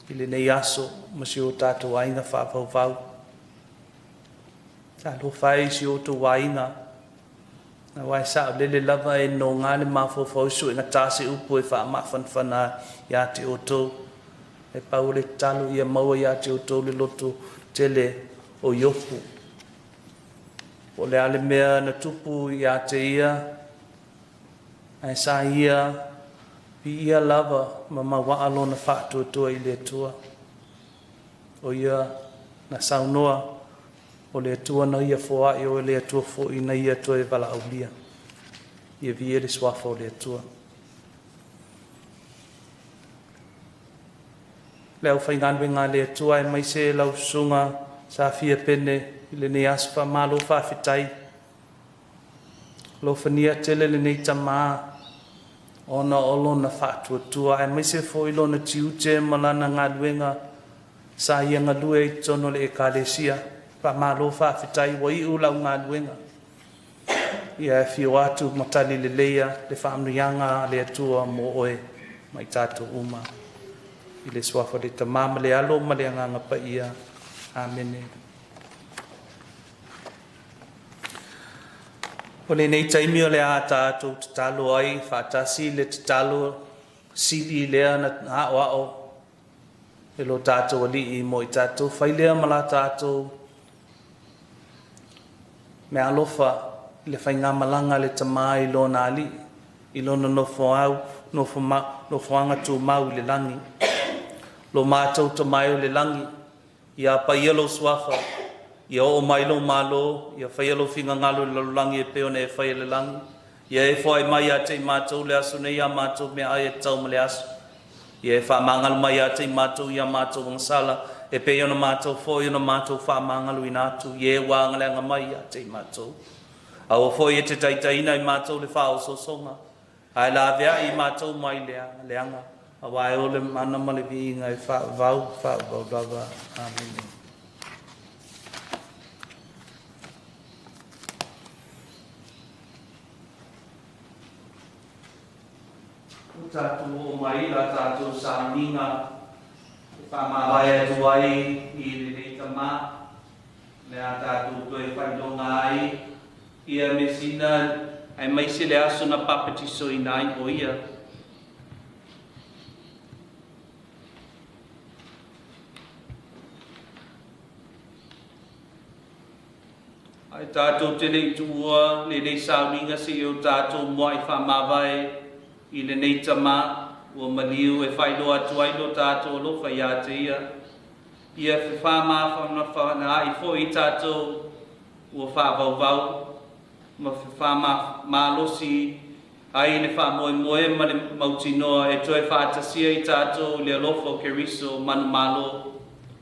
i le nei aso ma si o tātou ainga whapau. Talo whai si o tō wainga. Na wai sao lele lava e no ngā le mawhawhau su e ngā tāse upu e wha mawhanwhana i ate o tō. E pau le talo ia maua i ate o tō le loto tele o yopu. O le ale mea na tupu i ate ia. Ai sa ia pi ia lava ma mawa'alo na whātua tua i le tua. O ia na saunoa. O le atua na ia foa i o le atua fo i na ia tua e wala aulia. Ia vi le swafa o le atua. Leo whainganwe ngā le atua e mai se lau sunga Safia pene i le ne asfa malo whawhitai. Lo whania tele le nei tamaa. Ona olo na whātua tua e mai se fo i lo na tiute malana ngā luenga. Sa ia ngā lue i tono le ekalesia. Pa malo whawhitai wa i ulau ngā luenga. Ia e whio atu matali le leia, le whaamrianga le atua mo oe, mai tātou uma. I le swafa le tamama le alo ma le anganga pa ia. Amene. O le nei taimi o le a tātou tatalo ai, whaatasi le tatalo sili lea na hao ao. E lo tātou ali i mo i tātou, whailea mala tātou. Me alofa le whainga malanga le tamā i lo nāli, i lo no whaau, no whaanga tū mau le langi. Lo mātou tamai o le langi, ia pa ia lo swafa, ia o mai lo malo, ia whaia lo whinga ngalo le langi e peo ne e whaia le langi. Ia e whai mai a te mātou le asu nei a mātou me ai e tau ma le asu. Ia e wha mangalu mai a te mātou ia mātou wangsala, e pe ona mātou fo ona mātou wha mangalu i nātu, ie wāngalenga mai a te mātou. Awa fo e te taitaina i mātou le wha o sosonga. Ai la vea i mātou mai leanga. Awa e ole mana male vi inga i wha vau dawa. Amen. Tātou o mai la tātou sa minga. Whamawai atu ai i le nei tamā. Lea tātou koe whaidonga ai. Ia mesina ai mai se le aso na papatiso i nai o ia. Ai tātou te nei tua, le nei sauninga se o tātou moa i whamawai i le nei tamā. ua maliu e whailoa atu ai lo tātou lo whai a te ia. Ia whama i fo i tātou ua whāvauvau. Ma whama losi ai le wha moe ma le mautinoa e toi whātasia i tātou le alofo keriso manu malo.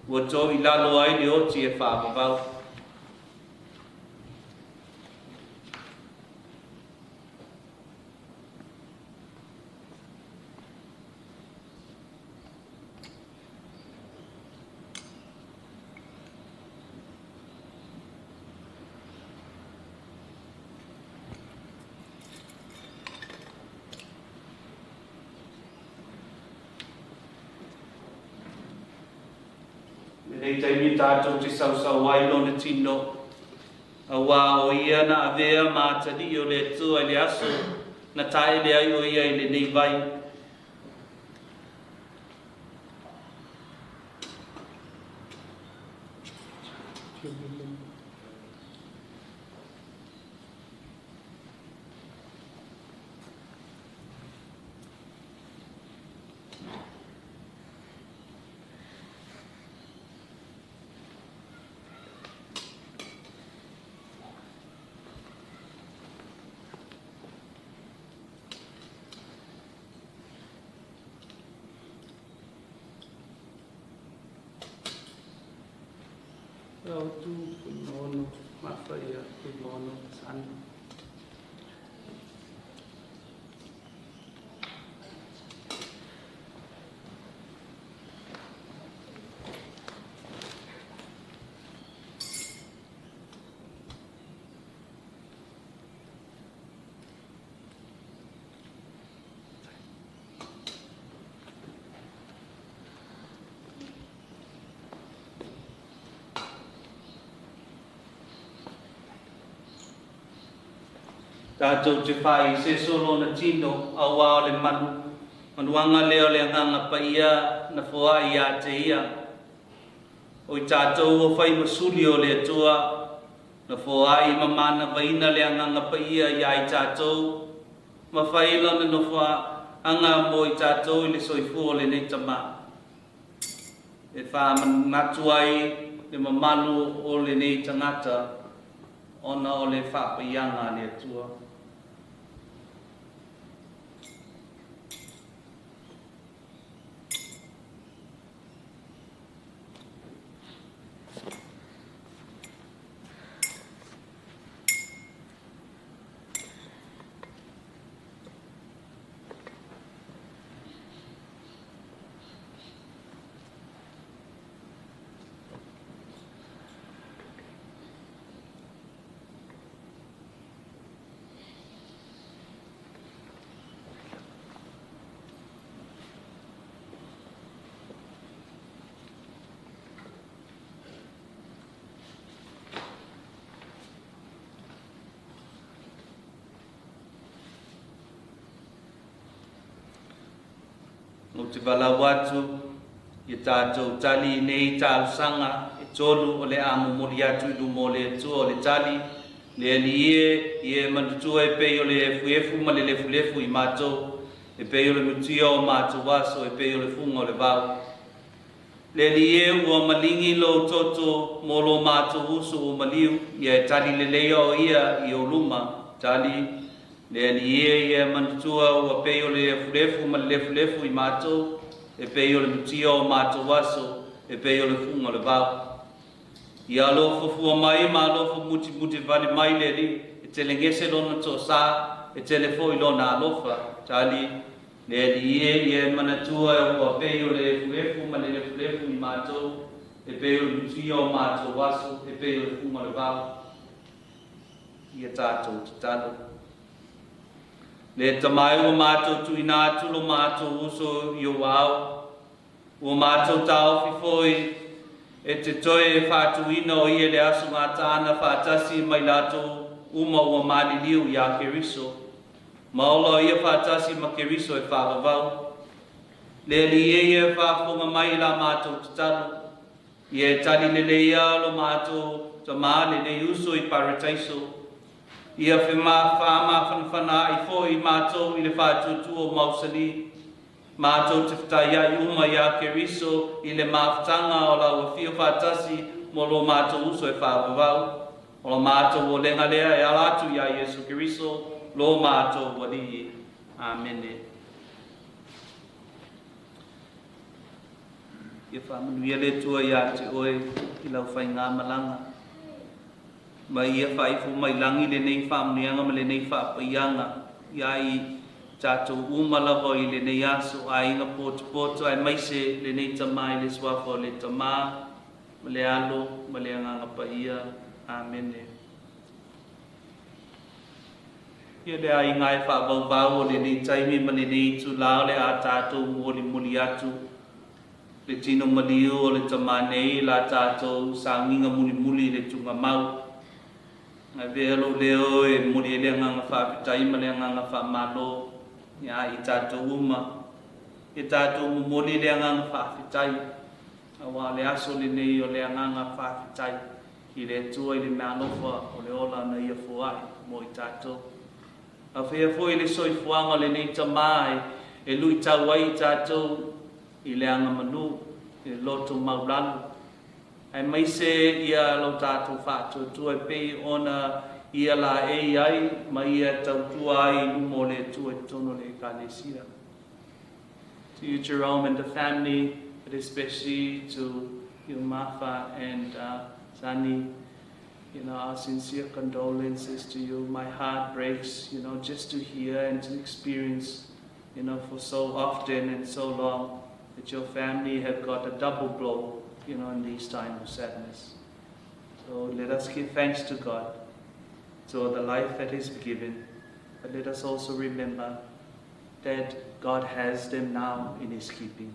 Ua tō i lalo ai le oti e whāvauvau. Nei taimi tātou te sausau ai lona tino. A wā o ia na avea mātani o le tua le aso na tae le ai o ia i le nei vai. Fuimaono, Safia, Fuimaono, Sani. Tātou te whai se solo na tino a wā o le manu. Manuanga leo le anganga pa ia na whoa i a te ia. O i tātou o whai masuli o le atua. Na whoa i mamana vaina le anganga pa ia i a i tātou. Ma whai lana no wha anga mo i tātou i le soifu o le nei tama. E wha manatu ai le mamalu o le nei tangata. Ona o le whapaianga le atua. O te wala watu, i tātou tali nei tālusanga, e tolu o le amo mori atu i lumo le atua o le tali, le ali e manutua e pei o le fuefu ma le lefu i mātou, e pei o le mutia o mātou waso, e pei o le funga o le vau. Le ali ua malingi lo toto molo mātou uso o maliu, ia e tali le leia o ia i o luma, tali le ali e manutua ua pei o le fulefu ma le lefu i mātou, e pei o le mutia o mātou waso, e pei o le funga o le vau. Ia alofa fua mai ma alofa muti vale mai le li, e te lengese lona tō sā, e te le fo i lona alofa, tali le ali e manatua ua pei o le fulefu ma le lefu i mātou, e pei o le mutia o mātou waso, e pei o le funga o le vau. Ia tātou te talo. Le tamai o mātou tuina atu lo mātou uso i o wau. O mātou tau fifoi e te toe e whātuina o ia le asu ngā tāna whātasi mai lātou uma ua māliliu i a keriso. Maolo ia whātasi ma keriso e whāwawau. Le li e whāwhunga mai la mātou te talo. I e tali le leia lo mātou tamā le uso i parataiso. Ia whama whana i fo i mātou i le whātutu o mausali. Mātou te whtai ai uma ia Keriso I le mawhtanga o la whawhia whātasi mo lo mātou uso e whāpawau. O lo mātou o lenga lea e alatu ia Yesu Keriso, lo mātou wali. Amene. Ia whamanuia le tua ia te oe I lau whai ngā malanga. Mai ia whaifu mai langi le nei whamanuianga ma le nei whapaianga. Ia I tātou umalawa I le nei aso a inga poto ai maise le nei tamai le swafo le tamā ma le alo ma le anganga paia. Amene. Ia le ai ngai whaavau o le nei taimi ma le nei tu lao le a tātou muli atu. Le tino maliu o le tamā nei la tātou sanginga muli le tunga mau. Ngai velo leo e muli le anganga whaapitai ma le anganga whaamalo. Ia I tātou uma. I tātou muli le anganga whaapitai. Awa le aso le nei o le anganga whaapitai. I le tua I le meanofa o le ola na ia fuai mo I tātou. A whea fwoi le soifuanga le nei tamai e lui tauai tātou I le anga manu, I le loto maulalu. Ai maise ia lo tātou whātua tua e pei ona ia la e ai ma ia tautua ai lumo le tua e tono le kālesia. To you, Jerome, and the family, but especially to you, Mafa and Sani, you know, our sincere condolences to you. My heart breaks, you know, just to hear and to experience, you know, for so often and so long that your family have got a double blow, you know, in these times of sadness. So let us give thanks to God for the life that is given, but let us also remember that God has them now in His keeping.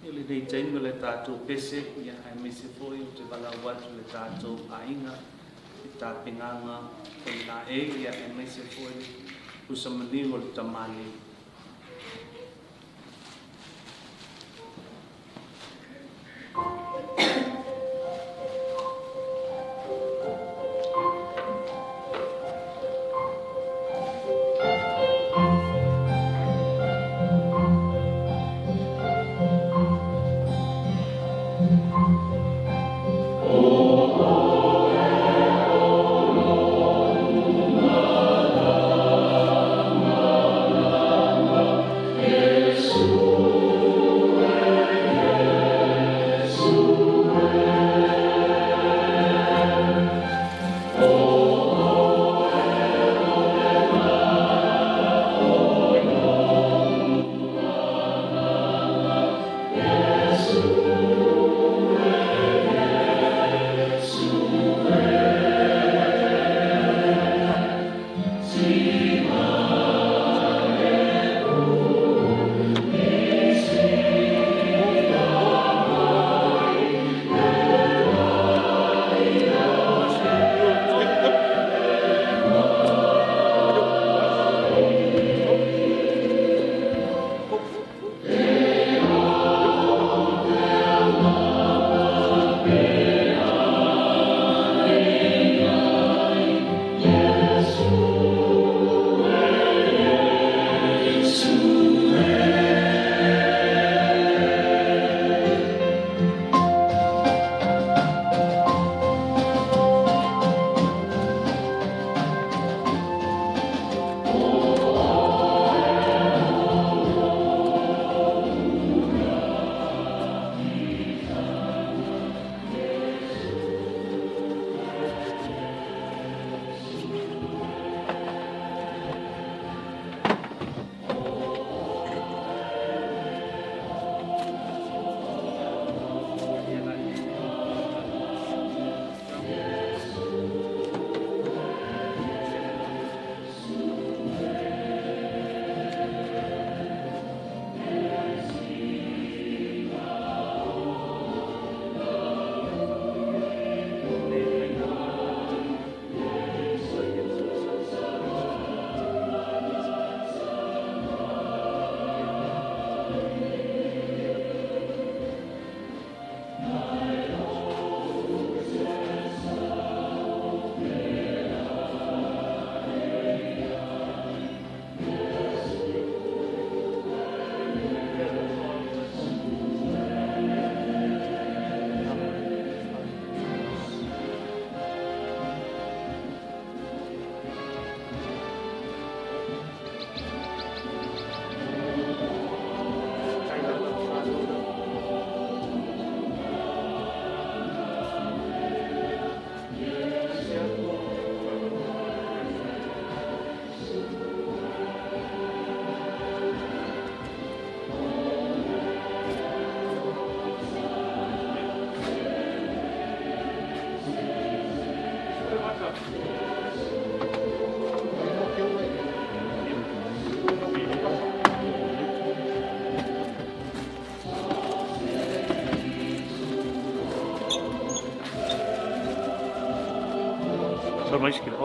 Le nei taimi le tātou pese, ia hai mese foi o te wala watu le tātou ainga, le tāpinganga, o nā e, ia hai mese foi usamani o le tamani. Yesu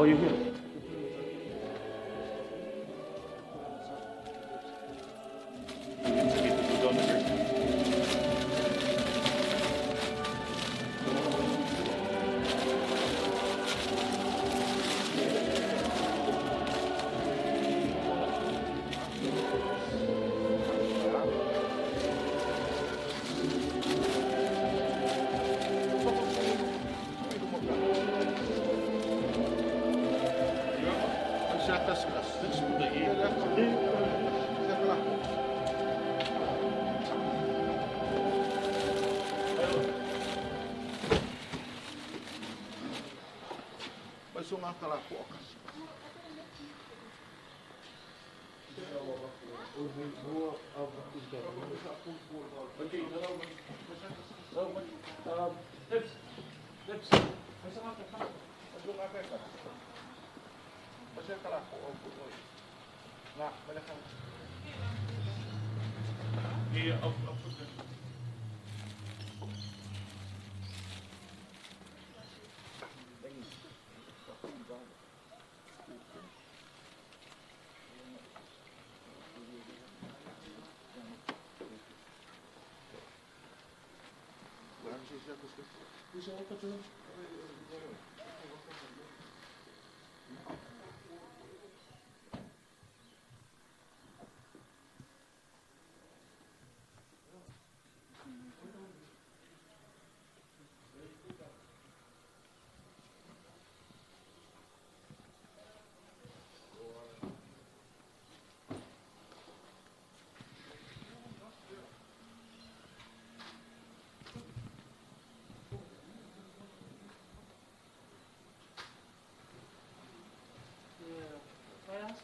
Oh, you're here.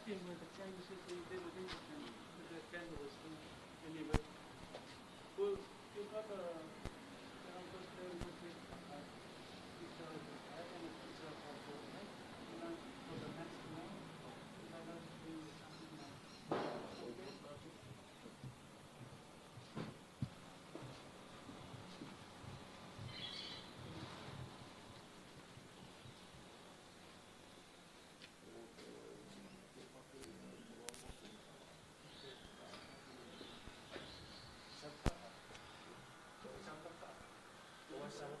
With the candles, they did a thing with the candles anyway. Well, you got a first day with the pizza, I and a pizza for right? And then for the next one, I got to do something like Safia.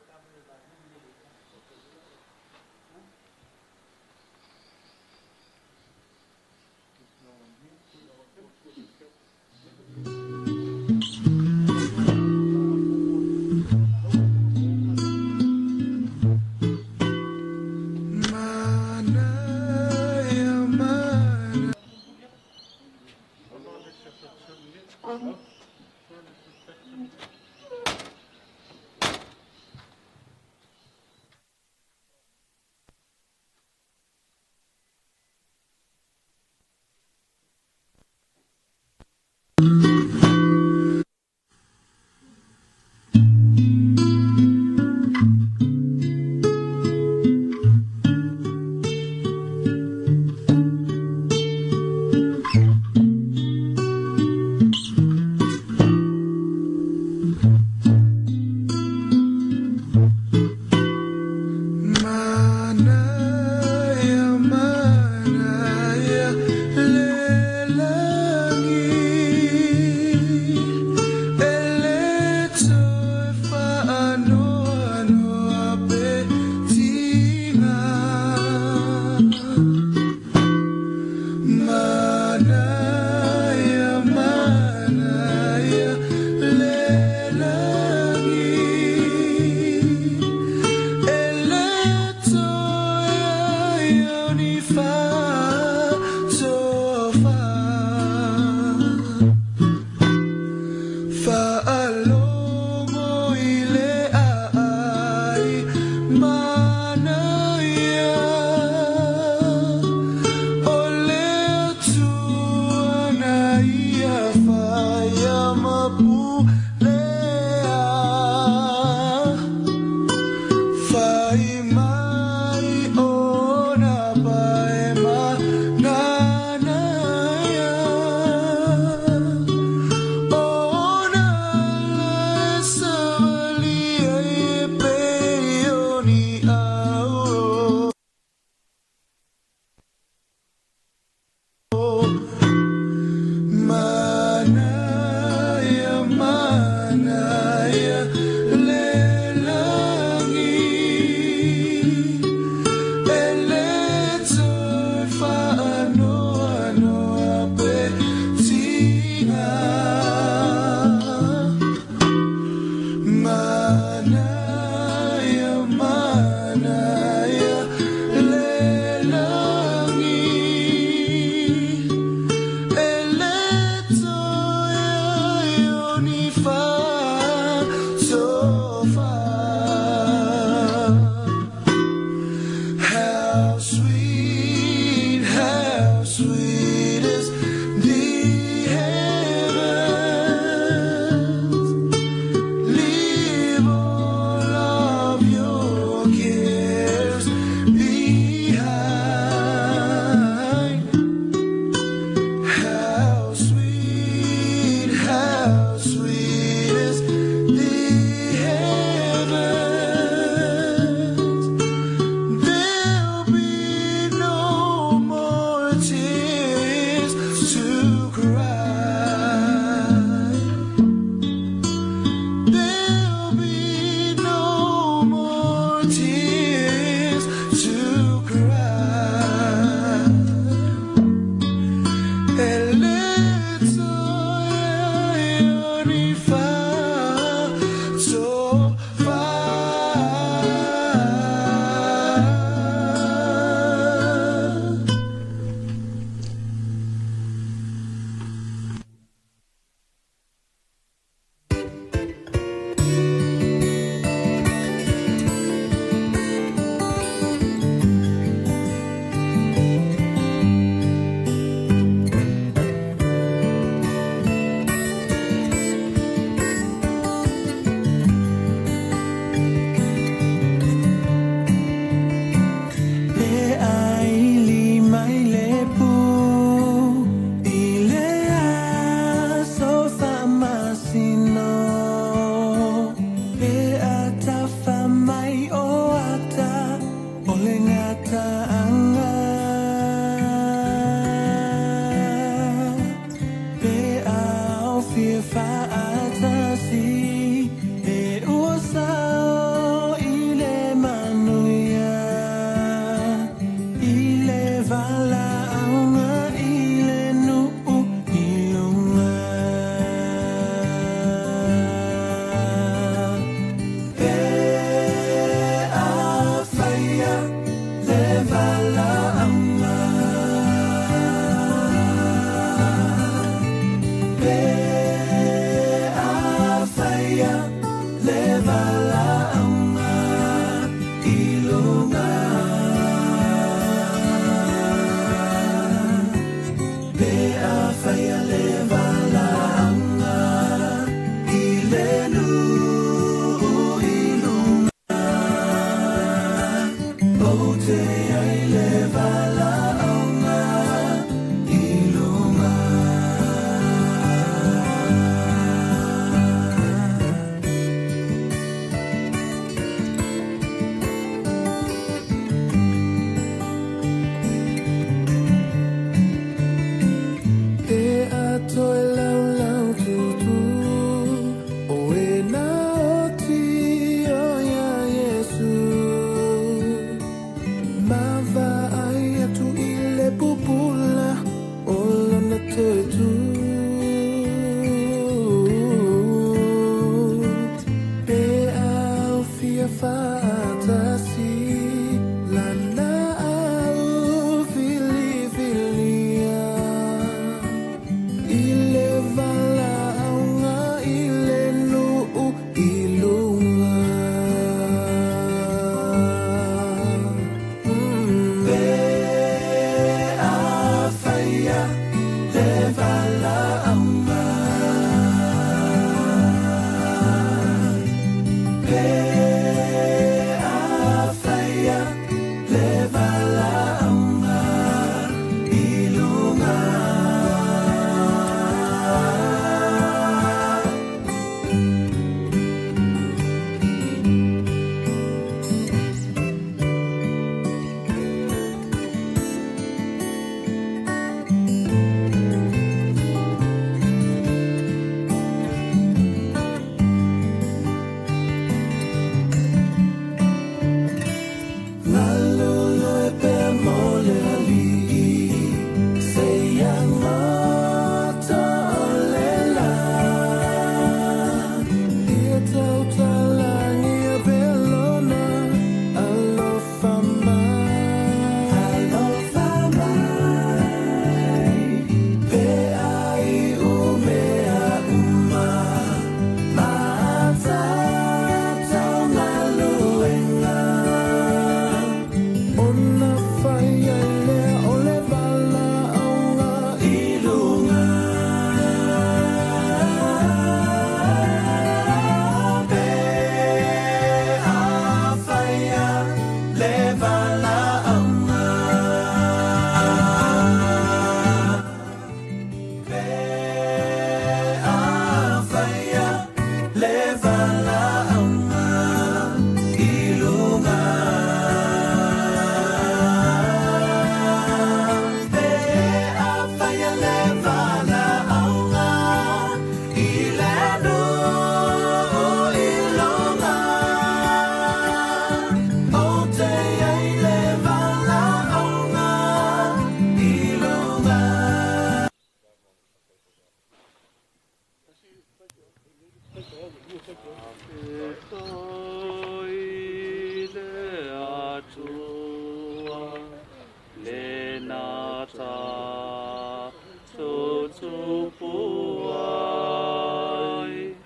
Taupoufa'i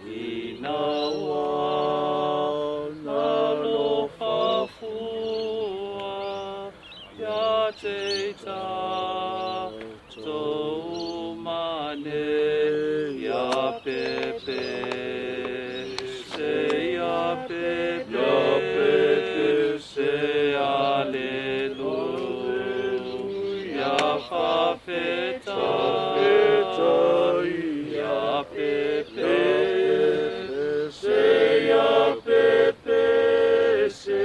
inawa na lo fafua ya te tau mane ya pepe se ya pepe se aleluia fafeta ya pepe se ya pepe se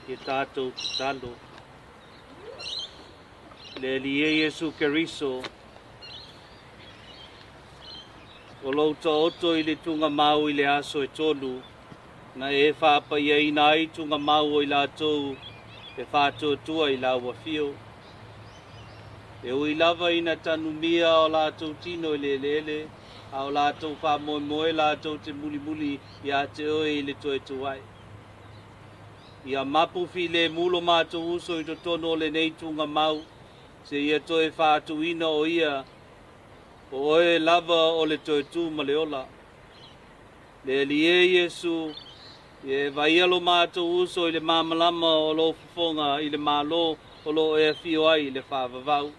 Ke tātou talo. Le lie Yesu Keriso. O louta oto i le tunga mau i le aso e tolu. Na e whāpai ai nai tunga mau i lātou e whātua tua i laua fio. E ui lava ina tanu mia o lātou tino i le lele. A o lātou wha moe moe lātou te muli muli i a te oe i le toe tuai. Ia mapu fi le mulo mātou uso i to tono le nei tunga mau. Se ia toe whātu ina o ia. O oe lava o le toe tū ma le ola. Le lie Yesu. Ie vaialo mātou uso i le māmalama o lo fufonga i le mālo o lo e fio ai le whaavavau.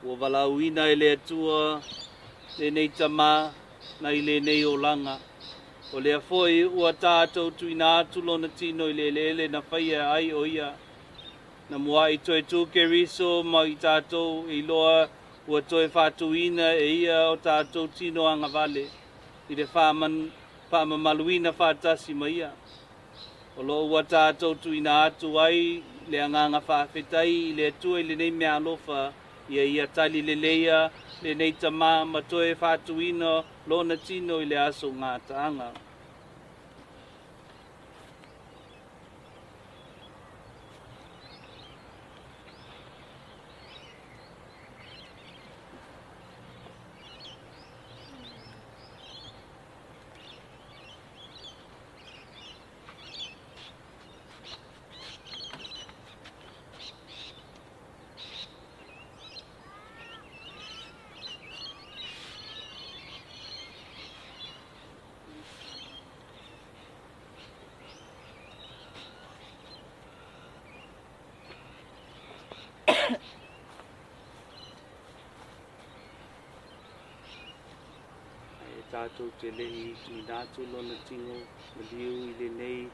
Ua walauina e le atua, le nei tamā, na i le nei o langa. O le afoi ua tātou tuina atu lona tino i le lele na whaia ai o ia. Na mua i toe tū ke riso ma i tātou i loa ua toe whātuina e ia o tātou tino anga vale. I le whaamamaluina whātasi ma ia. O lo ua tātou tuina atu ai le anganga whawhetai i le atua i le nei mea alofa ia tali le leia le nei tamā ma toe whātuina lona tino i le aso ngā taanga. Tātou te lehi tui nātu lona tingo, maliu i le nei,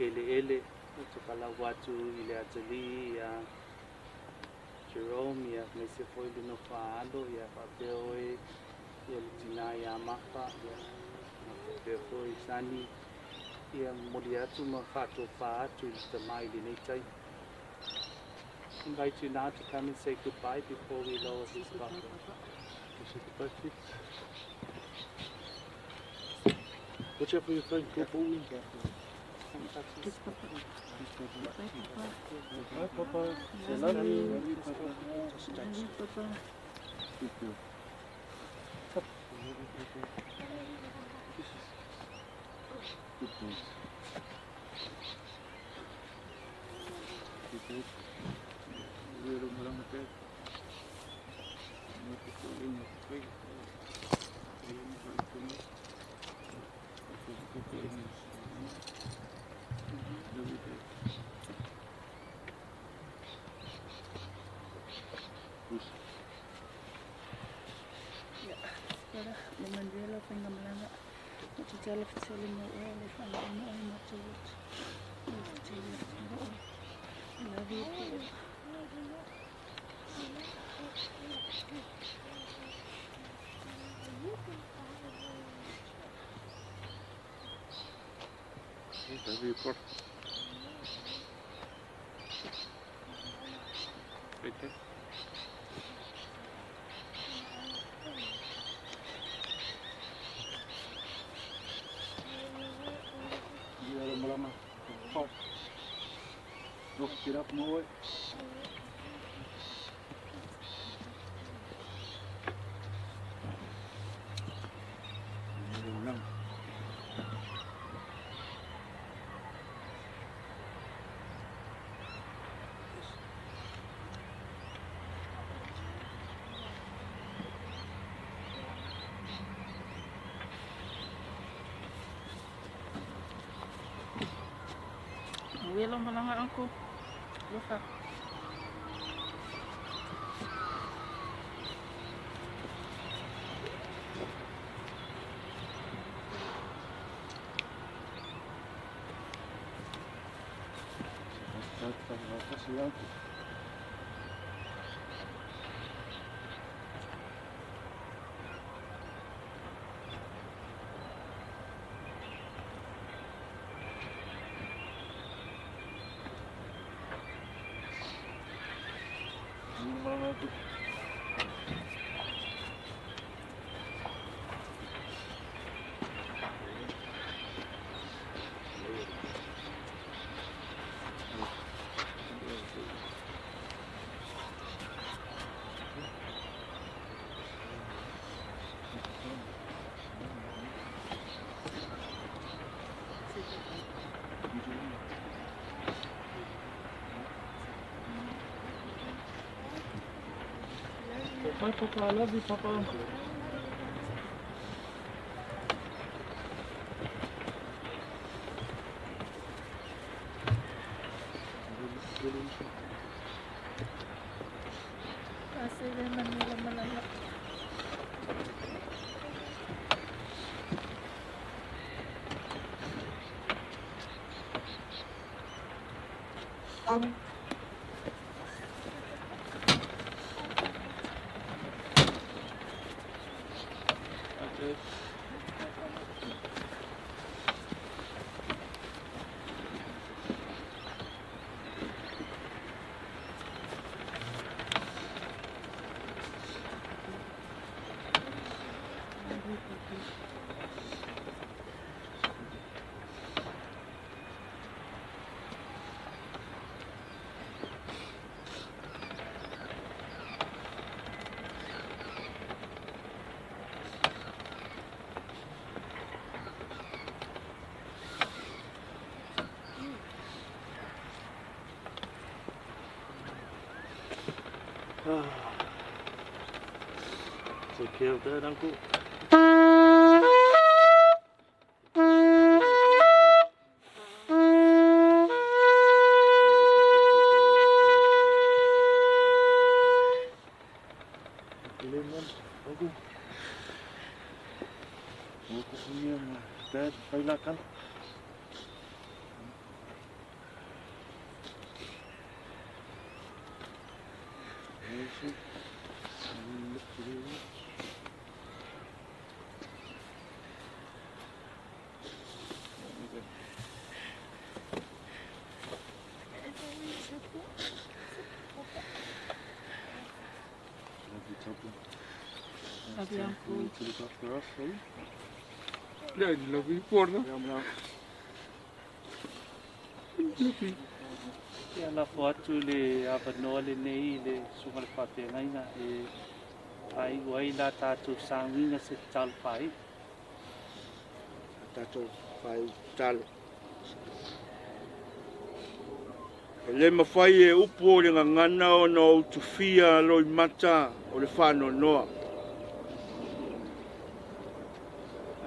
ele, o te kalau watu i le atali, ia Jerome, ia me se foi luna whaalo, ia whapeo ia le tina ia mapa, ia whapeo foi sani, ia mori atu ma whato wha atu i le tamai le nei tai. Invite you now to come and say goodbye before we lower this bucket. Watch out for your phone, Taupoufa'i. Bye, Papa. Say love you. Papa. Get up, boy. Wela malanga angko. Lofa. Bye, Papa. I love you, Papa. Seve manila malala. Take care of that, Uncle. Dad, bailakan. Yeah, love you for no. Ia la foatu le avanoa le nei le sunga le whapengaina e ai wai la tātou sānginga se Taupoufa'i. Tātou whai talo. E le mawhai e upo o le ngangana o na o tufia loi mata o le whāno noa.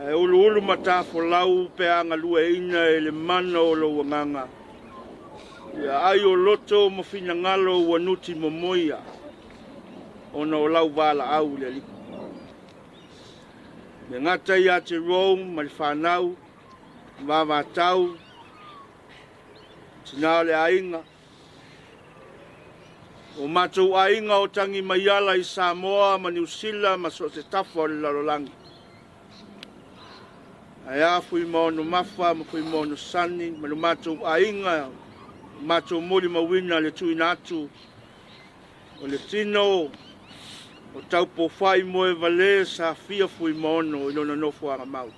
E ulu mata fo lau pe anga lua ina e le mana o lo wanganga. Ia ai o loto mo fina ngalo ua nuti mo moia. O na o lau wala au le liku. Me ngata ia te Rome, ma le whanau, ma tau, tina le ainga. O matou ainga o tangi maiala I Samoa, ma New Zealand, ma so te tafa o le lalolangi. Ai a Fuimaono mafa, ma Fuimaono sani, ma le matou ainga, matou moli mawina le tuina atu, o le tino, o Taupoufa'i Moevalē Safia Fuimaono I lona nofo anga mau.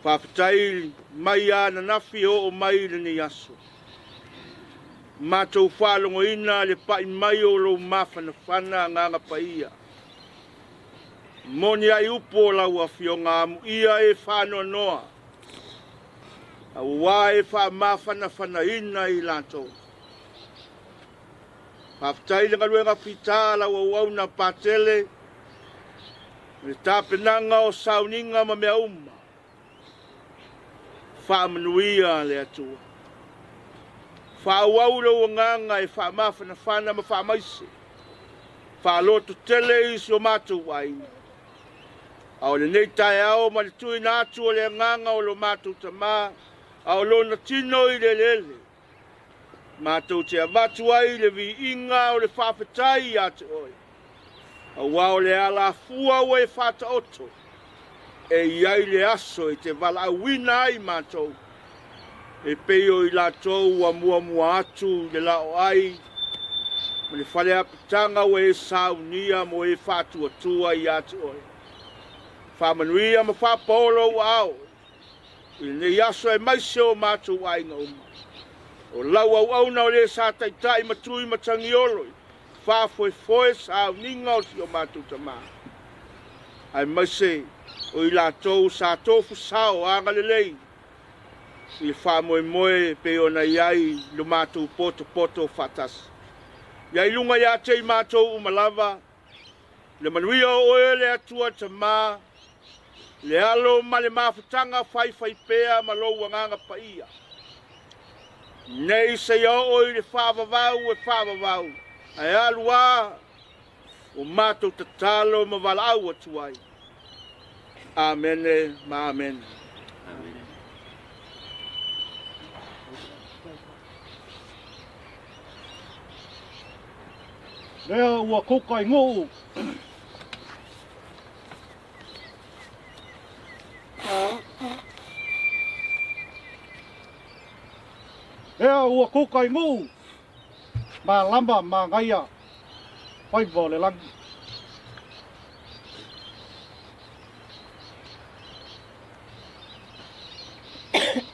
Whawhitai mai ana nafi o mai le ni aso. Matou whalongo ina le pai mai o lo mawhana whana nganga paia. Moni ai upo lau a fionga amu ia e whano noa. A ua e wha mawhana whana ina I lato. Whawhitai le ngaluenga whita lau au au na patele. Me tāpenanga o sauninga ma mea uma. Whaamanuia le atua. Whaawau lo nganga e whaamawhana whana ma whaamaise. Whaaloto tele isi o mātou waina. Ao le nei tae ao ma le tui nātu o le nganga o lo mātou tamā. Ao lo na tino I le lele. Mātou te avatu ai le vi inga o le whawhetai a te oi. A wao le ala fua o e whata oto. E iai le aso I te wala awina ai mātou. E peo I lātou a mua atu le lao ai. Ma le whale apitanga o e saunia mo e whatu atua I a te oi. Whamanuia ma whapolo au. I ne aso e maise o mātou ai ngā uma. O lau au na o le sa taitai matui matangioloi. Whafoe sa ninga o si o mātou tamā. Ai maise o I lātou sa tofu sao Fialelei. I whamoe pe o na iai lo mātou poto whatas. Iai lunga ia te I mātou umalava. Le manuia o e le atua tamā. Le alo ma le mawhutanga whai pea ma lo wanganga paia. Nei se ia oi le whawawau e whawawau. Ai alua o mātou tatalo ma walau atu ai. Amene, ma amen. Lea ua kukai nguu. Lea ua kukai nguu. Ma lamba ma ngaia. Pai vo le langi.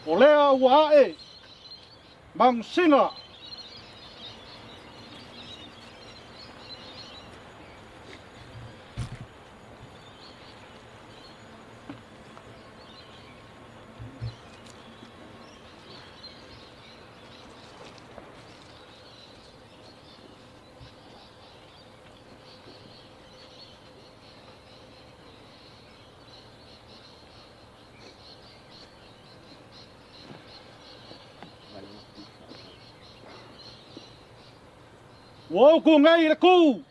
O lea ua ae. Mang singa. Wo ku ngai le ku.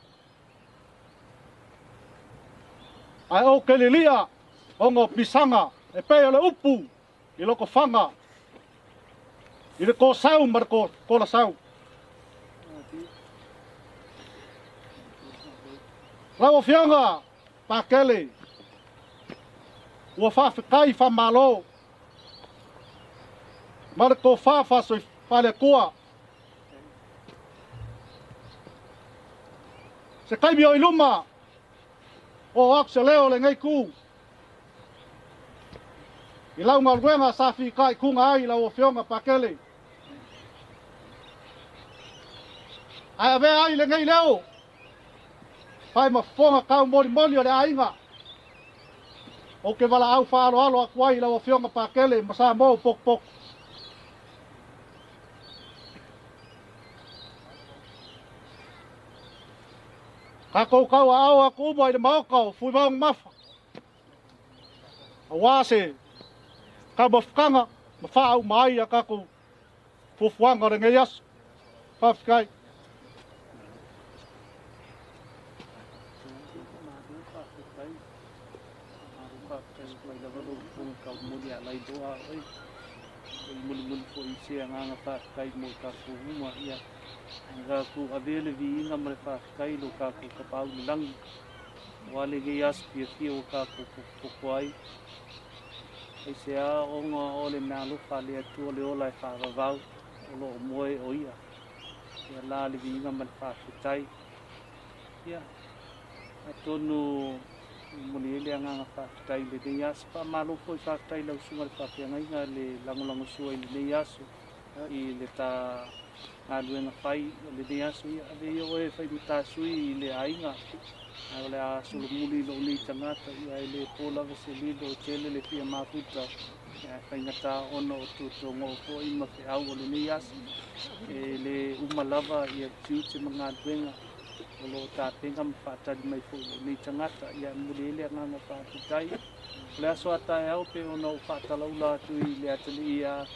Ai o ke lilia o ngo pisanga e pe le upu i loko fanga. I le ko sau mar ko la sau. Lau fianga pa kele. Wo fa kai fa malo. Mar ko fa so fa le kua. Se kai mio iluma o akse leo le ngai ku. I lau ngalwenga safi kai kunga ai lau o fionga pakele. Ai ave ai le ngai leo. Pai ma fonga kau mori mori o le ainga. O ke wala au whaaro alo akuai lau o fionga pakele masa mo pok pok. Kako kau au aku umo i le maokau Fuimaono mafa. A wase ka mafkanga ma whaau mai a kako fufuanga re ngai asu. Whawhikai. Muli fo i se nganga whaakai mo ka kuhuma ia. Nga ku avele vi inga mare whaakai lo ka ku kapau ni langi. Wale ge as pia pia o ka ku kukuai. E se a onga ole mea lupa le atu ole ola e whaavavau. Olo o moe o ia. Ia la le vi inga mare whaakai. Ia. A tonu muli ele nganga whaakai le ne as pa malo po i whaakai lau sunga le whaakai inga le langolango sua i le ne asu. I le ta aluenga whai le ne asu ia. Ave ia oe whai mita sui i le ainga. Ai le a solo muli lo ni tangata ia i le polava se lido o tele le pia mafuta. Ia whai ngata ono o tuto ngō po i ma whi au o le ne asu. E le umalava ia tiute mga aluenga. O lo ta penga ma whaatari mai po le ni tangata ia muli ele nganga whaakitai. Le aso atai au pe ono o whaatalaula atu i le atali ia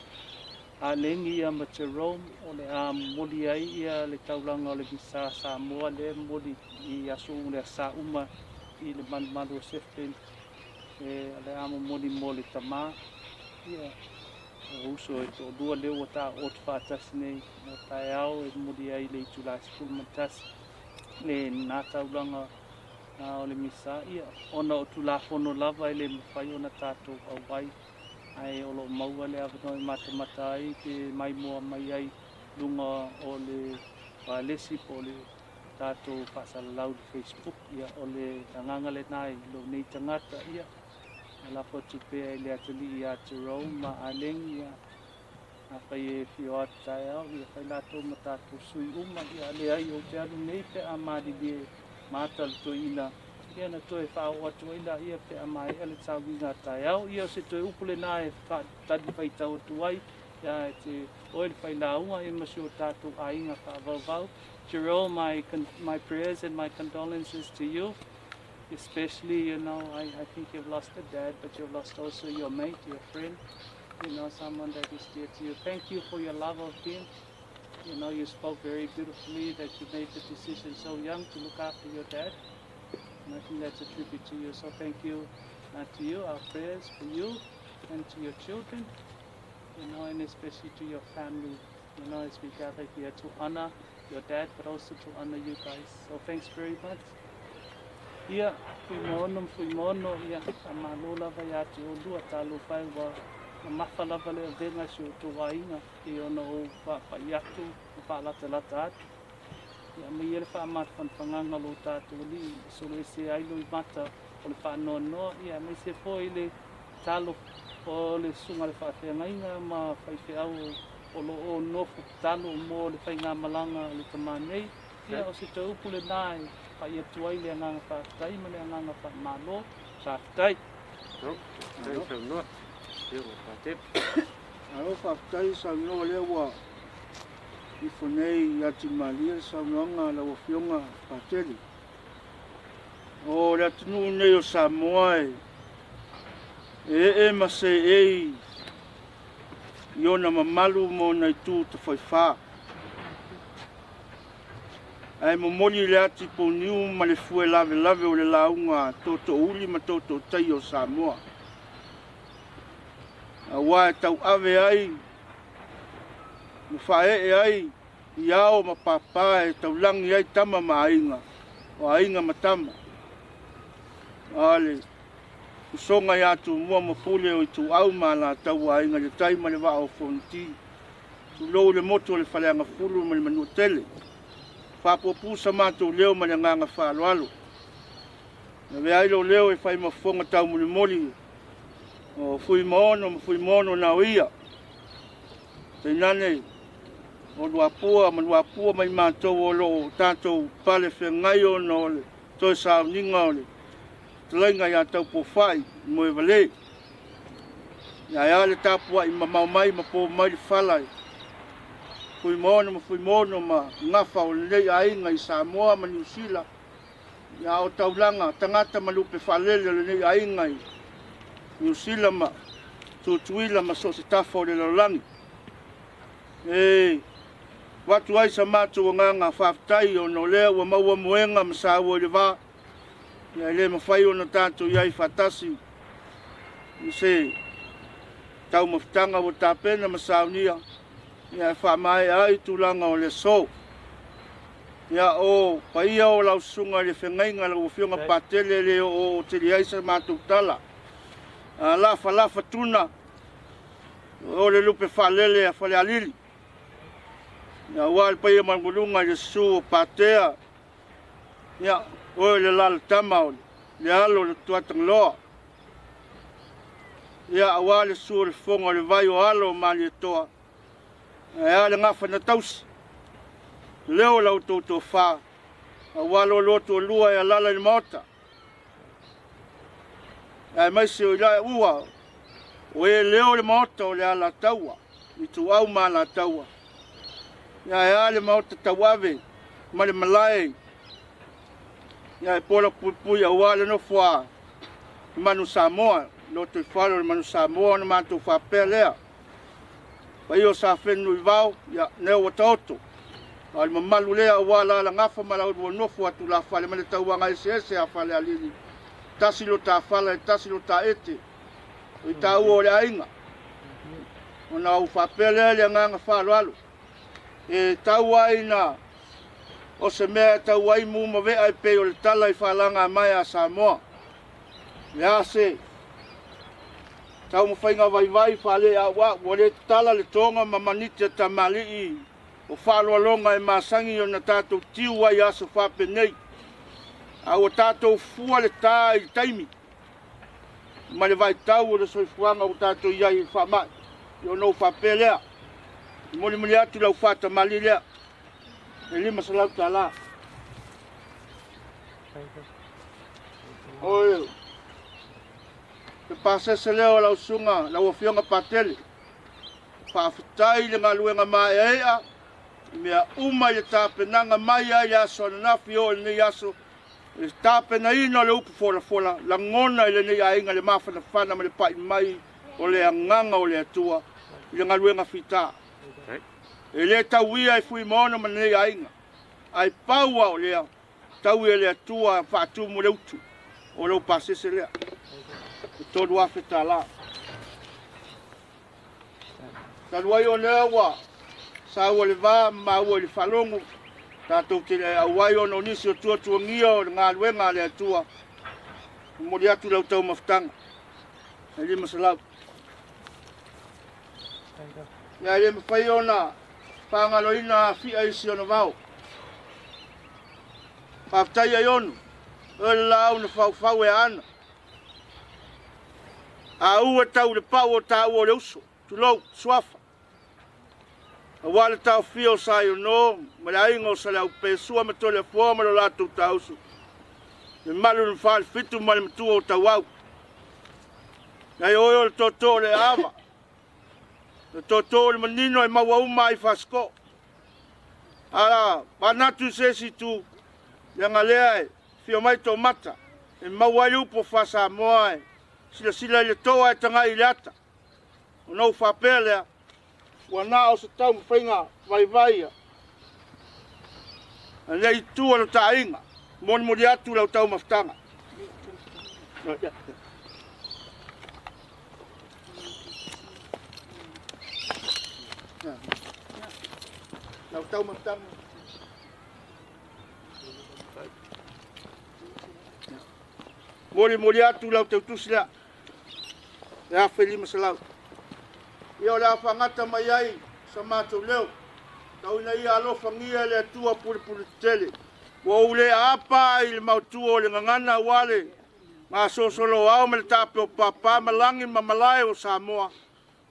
a lengi ia ma Jerome o le a moli ai ia le taulanga o le bisa Samoa le moli i aso le sa uma i le manmanu o Seve e le amo moli moli tama ia o uso e to dua leo o ta o whaatasi nei o tai au e moli ai le i July School Mantasi le nā taulanga o le misa ia ona o tulafono lava i le mawhai ona tātou au wai ai o lo maua le avano i mata ai ke mai mua mai ai lunga o le walesi po le tātou whasalalau le Facebook ia o le tanganga le nai lo nei tangata ia ala po tupea i le atali i a Jerome ma aleng ia a whai e whio atai au ia whai lato ma tātou sui uma ia le ai o te anu nei pe a maadibie mātal to ina ia na toe whao atu ina ia pe a mai ele tau inga tai au ia se toe upule nā e tadi whai tau atu ai ia e te oele whai launga e masi o tātou a inga whaavau. Jerome, my prayers and my condolences to you. Especially, you know, I think you've lost a dad, but you've lost also your mate, your friend. someone that is dear to you. Thank you for your love of him. You spoke very beautifully that you made the decision so young to look after your dad. And I think that's a tribute to you. So thank you to you, our prayers for you and to your children, and especially to your family, as we gather here to honor your dad, but also to honor you guys. So thanks very much. Ia, Fuimaono, ia, amalo lava ia te olua talo whai wa mafa lava lea venga si o tō wainga i ona o whapai atu, o whaalata lata atu. Ia, me ia le whaamata whanwhanganga lo tātou li, so le se ailo I mata o le whaanoa noa, ia, me se fo I le talo o le sunga le whaafeangainga ma whaifeau o lo o nofo talo mo le whainga malanga o le tamanei. Ia, o se taupu le nai, pai atu ai le anganga whaatai, ma le anganga whaamalo, whaatai. Alo whaatai sa noa lea wa I whanei ati malia sa noanga la wafionga whaateli. O le atunu nei o Samoa e mase Iona mamalu mo nei tū ta whaiwha. Ai momoli le ati po niu ma le fue lave o le launga toto uli ma toto tai o Samoa. Awa tau ave ai, ma whae ai, iao ma papa tau langi ai tama ma ainga, o ainga ma tama. Ale, usonga ia tu mua ma pule o I tu au ma la tau ainga le tai ma le wa o fonti. Tu lou le moto le whaleanga fulu ma le manu tele. Whapopu sa mātou leo ma le nganga whaaloalo. Na wea ilo leo whai mafonga tau muli moli. O Fuimaono na oia. Te nane, o luapua mai mātou o lo tātou pale whengai o no le toi sauninga o le talainga ia Taupoufa'i Moevalē. Ia le Taupoufa'i mamau mai ma po mai le whalai. Fuimaono ma ngafa o lei ainga I Samoa ma New Zealand. Ia o taulanga tangata malupe whalele o lei ainga I New Zealand ma tutuila ma so se tafa o le lolangi. Watu ai sa mātou o nganga whaftai o no lea ua maua moenga ma sa ua le wā. Ia le mawhai o na tātou iai whatasi. I se tau mawhitanga o tāpena ma saunia. Ia whamai ai tūlanga o le so. Ia o paia o lausunga le whengainga la uwhionga patele le o te liaisa mātou tala. Lafa tuna. O le lupe whalele a whale alili. Ia wale paia mangulunga le su o patea. Ia o le lala tama o le alo le tuatang loa. Ia wale su o le fonga le vai o alo ma le toa. Ia le ngafa na tausi. Leo lau tōtou whā. A walo loto o lua e lala ni maota. Ia maise o ilai ua. O e leo le maota o le ala taua. I tu au ma ala taua. Ia le maota tauave. Ma le malai. Ia e pola pui a wale no fua. Manu Samoa. Loto I whalo le manu Samoa na mātou whapea lea. Pai o sa whenu I vau, ia neo o tauto. Ai mamalu lea wala la ngafa malau o nofu atu la whale male tauanga ese a whale alili. Tasilo ta whala e tasilo ta ete. I tau o le ainga. O na u whapele le nganga whalo alu. E tau ai na o se mea tau ai mu ma vea I pe o le tala I whalanga mai a Samoa. Lea se. Tau mawhainga vai whale a wa, wale tala le tonga ma manite ta mali I o whalo alonga e masangi o na tātou tiwa I aso whape nei. A o tātou fua le tā I taimi. Ma le vai tau o le soifuanga o tātou iai I whamai. I o nou whape lea. Moli atu lau whata mali lea. E lima sa lau tā la. Oe. Te pasese leo lau sunga, lau o fionga patele. Whaafitai le ngā luenga mai ea. Mea uma le tāpenanga mai ai aso na nafi o le nei aso. Le tāpena ino le upu fola. La ngona le nei ainga le mawhana whana ma le pai mai o le anganga o le atua i le galuega fita e lē tauia e Fuimaono ma lenei aiga ai paua o lea tau e le atua faatumu le utu o lou pasese lea e tolu afe tālā talu ai o lea ua sa ua le vā maua i le falogo tatou te auai ona o nisi o tuatuagia o le galuega a le atua moli atu lau tau mafutaga e lima salau ia le mafai ona fagaloina afia isi ona vao faafetai ai onu o le lau na faufau e ana aua tau le pau o tāua o le uso tulou suafa auā le taofia o saiono ma le aiga o sa le aupesua ma toleafua ma lo latou tausu le malu le fa'alefitu ma le matua o tauau ai oe o le totō o le ava le totō o le manino e maua uma ai fasiko ala panatu sesi tu le agalea e fio mai tomata e maua ai upo fa'asamoa e silasila i le toa e tagai i le ata o nou fa'apea lea ua na o se tau mafaiga vaivai a lei tua lo taʻaiga molimoli atu lau tau mafutaga lau tau mafutaga molimoli atu lau tautusi lea e afe lima salau ia o le afagata mai ai sa matou leo tauina ia alofagia le atua pulepule tetele ua ou lē apa i le mautua o le gagana ua le gasosolo ao ma le tape o papā ma lagi ma malae o Samoa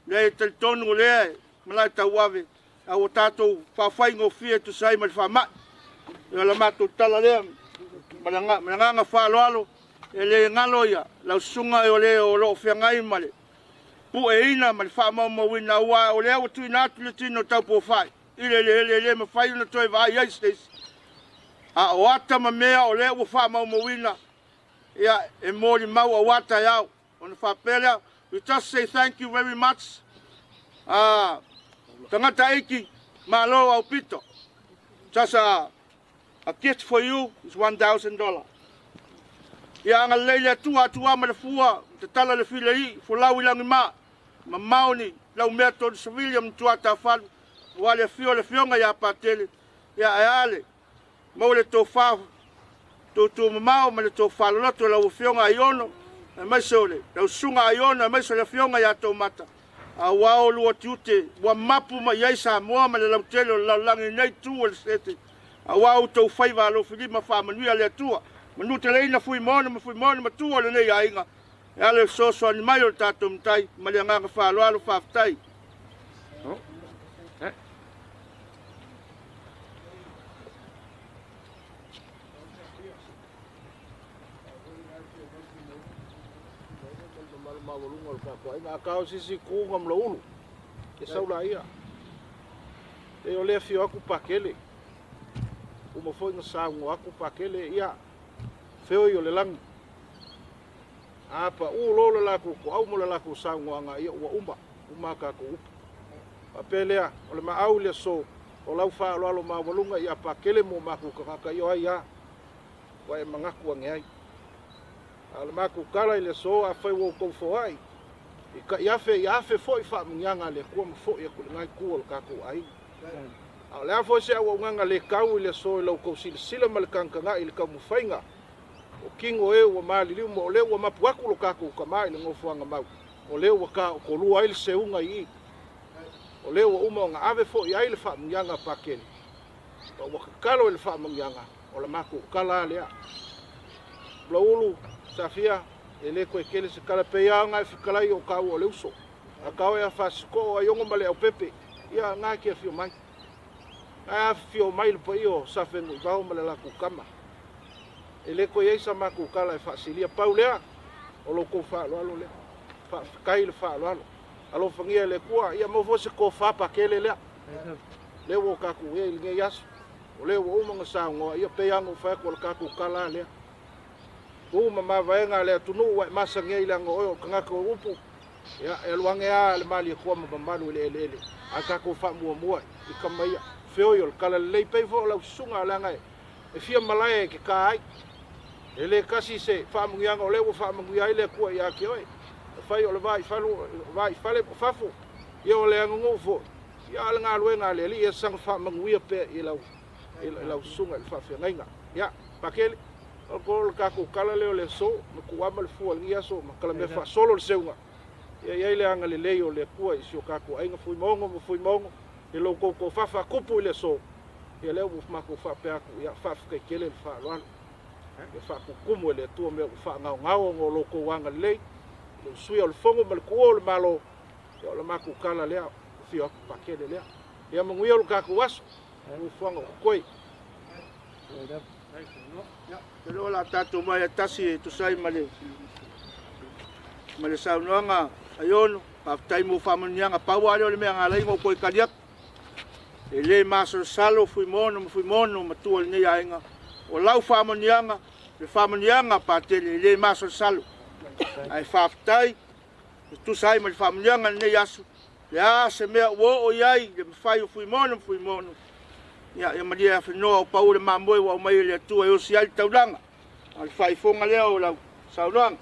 le talitonu o lea ma lae tauave aua tatou fa'afaigofia e tusai ma le fa'ama'i ia le matou tala lea ma le gaga fa'aloalo e lē galo ia laususuga e o lē o lo'o feagai ma le pu'eina ma le fa'amaumauina aua o lea ua tuina atu le tino Taupoufa'i i le mafai ona toe va'ai ai Stacy a o ata ma mea o lea ua fa'amaumauina ia e molimau au ata e au ona fa'apea lea we just say thank you very much tagata aiki malo au pito just a gift for you is $1,000 ia agalelei le atua ma le fua te tala le filei folau i lagimā ma maoni lau mea tolu savilia ma tuatafalu ua le afio le fioga iā patele ia e ale mau le tofā tutumamao ma le tofaloloto lau afioga ai ono e maise o le lausuga ai ono e maise o le afioga iā taumata auā o lua tiute ua mapu ma iai Samoa ma le lautele o le lalolagi nei tu o le sete auā outou fai valofilima fa'amanuia le atua manuteleina Fuimaono ma tu o lenei aiga e ale soasoani mai o le tatou matai ma le agaga fa'aloalo fa'afetai akao sisi kuga ma lo ulu e saula ia e o lea fio aku pakele uma foi na saugo aku pakele ia feo i o le lagi apa ulo le laku ko au mo le laku saugoaga ia ua uma kako upu apea lea o le maau le so o lau fa'aloalo maualuga ia pakele mo makukakaka i o ai a ua e magaku age ai a le makukala i le so afai ua kou ai i afe fo'i fa'amugiaga le kua ma fo'i aku le gai kua o le kakou aiga a o le a foi se auaugaga le kau i le so i lau kou silasila ma le kagakaga'i i le kaumafaiga o kigo e ua maliliu ma o lea ua mapu aku lo kakou kamā i le gofoaga mau o lea ua kaokolua ai le seuga i o lea ua uma o ga'ave fo'i ai le fa'amugiaga pakele ua kakalo i le fa'amugiaga o le makukala lea laulu Safia e le koe kele se kala peia ngai fikalai o kau o le uso a kau e a fasiko a yongo male au pepe ia ngai kia fio mai a fio mai le pai o safengu i vau male la kukama e le koe eisa ma kukala e fasilia pau lea o lo kou whaaloalo lea kai le whaaloalo alo fangia le kua ia mo fose ko whapa kele lea le wo kaku e il nge yasu o le wo umanga saungo ia peango whako le kaku kala lea uma mavaenga le tunu wa masa ngai la ngo kanga ko upu Ya luangea le mali ko ma malu le aka ko fa mua I kamai feoyo kala le pe fo la sunga la ngai e fia malai ke kai ele kasi se fa mungianga o le fa mungia ile ko ya ke oi fai o le vai fale fafu yo le ngo fo ya le nga le ia sang fa mungia pe I lau sunga le fa fe ngai ya pakele o ko ka ko kala le so ko wa mal fu al ngia so ma kala me fa solo le seunga ya ile anga le leo le kua I sio ka ko ai nga Fuimaono e lo ko fa kupu le so ya le u ma ko fa pe aku ya fa ke kele fa lo ya fa ko kumu le tu me fa ngao lo ko wanga le lo sui al fongo mal ko le malo ya le ma ko kala le fio pa kele le ya mo ngio ka ko waso u fongo koi Te lo la tatu mai tasi tu sai male saunoanga ayono pa tai mo famanianga pa wa le me ngalai mo koi kaliak ele maso salo Fuimaono matua ni ainga o lau famanianga le famanianga pa tele ele maso salo ai faftai tu sai mal famanianga ni yasu ya se me wo o yai le fai Fuimaono ya madia fino pa o le mamoi wa mai le tu e o si al taulanga al fai fonga le o lau saunoanga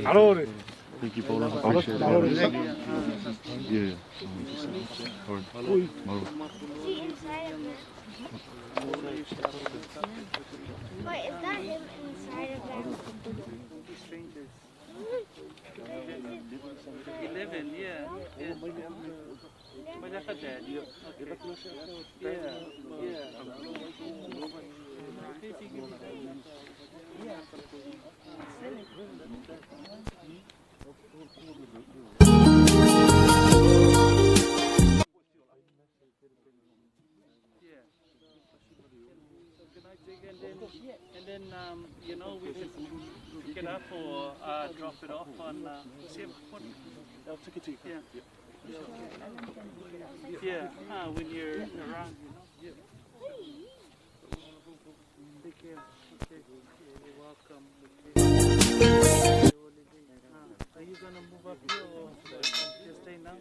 Allora. Thank you, Paula. Appreciate it. Yeah. Wait, is that him inside of that? 11, yeah. But that's a dad. And then you know, we just pick it up or drop it off on Seve. Yeah, when you're around, you know. Take care. Okay. You're welcome. Are you gonna move up here or just stay now?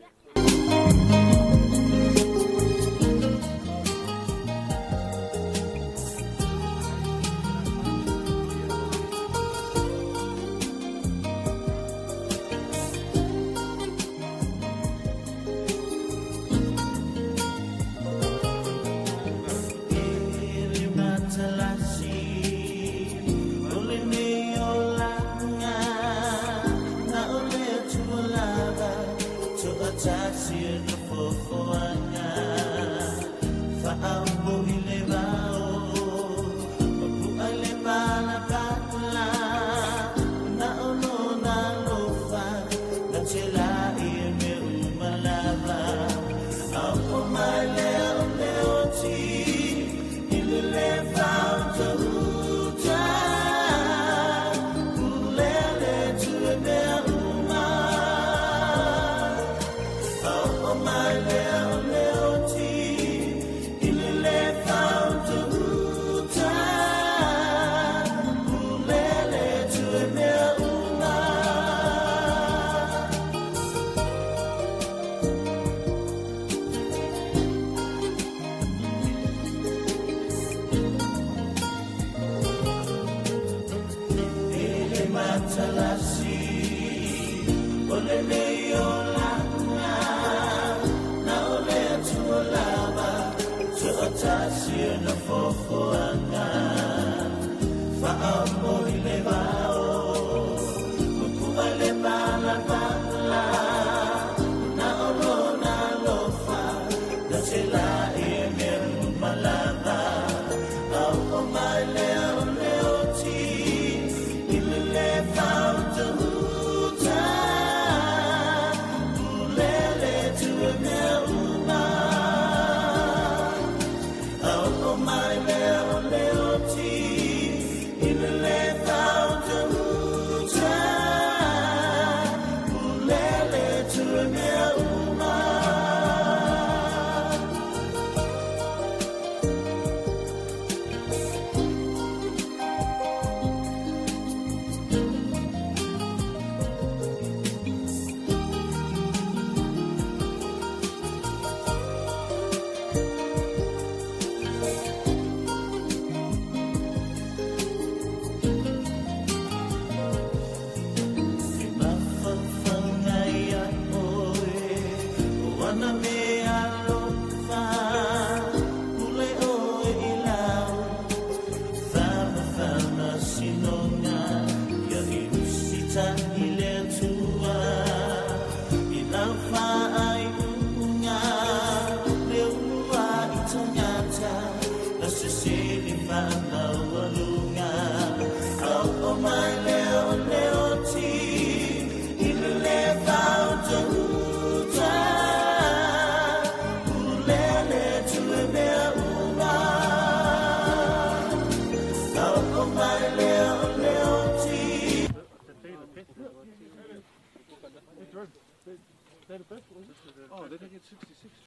Sela e Oh, they think it's 66.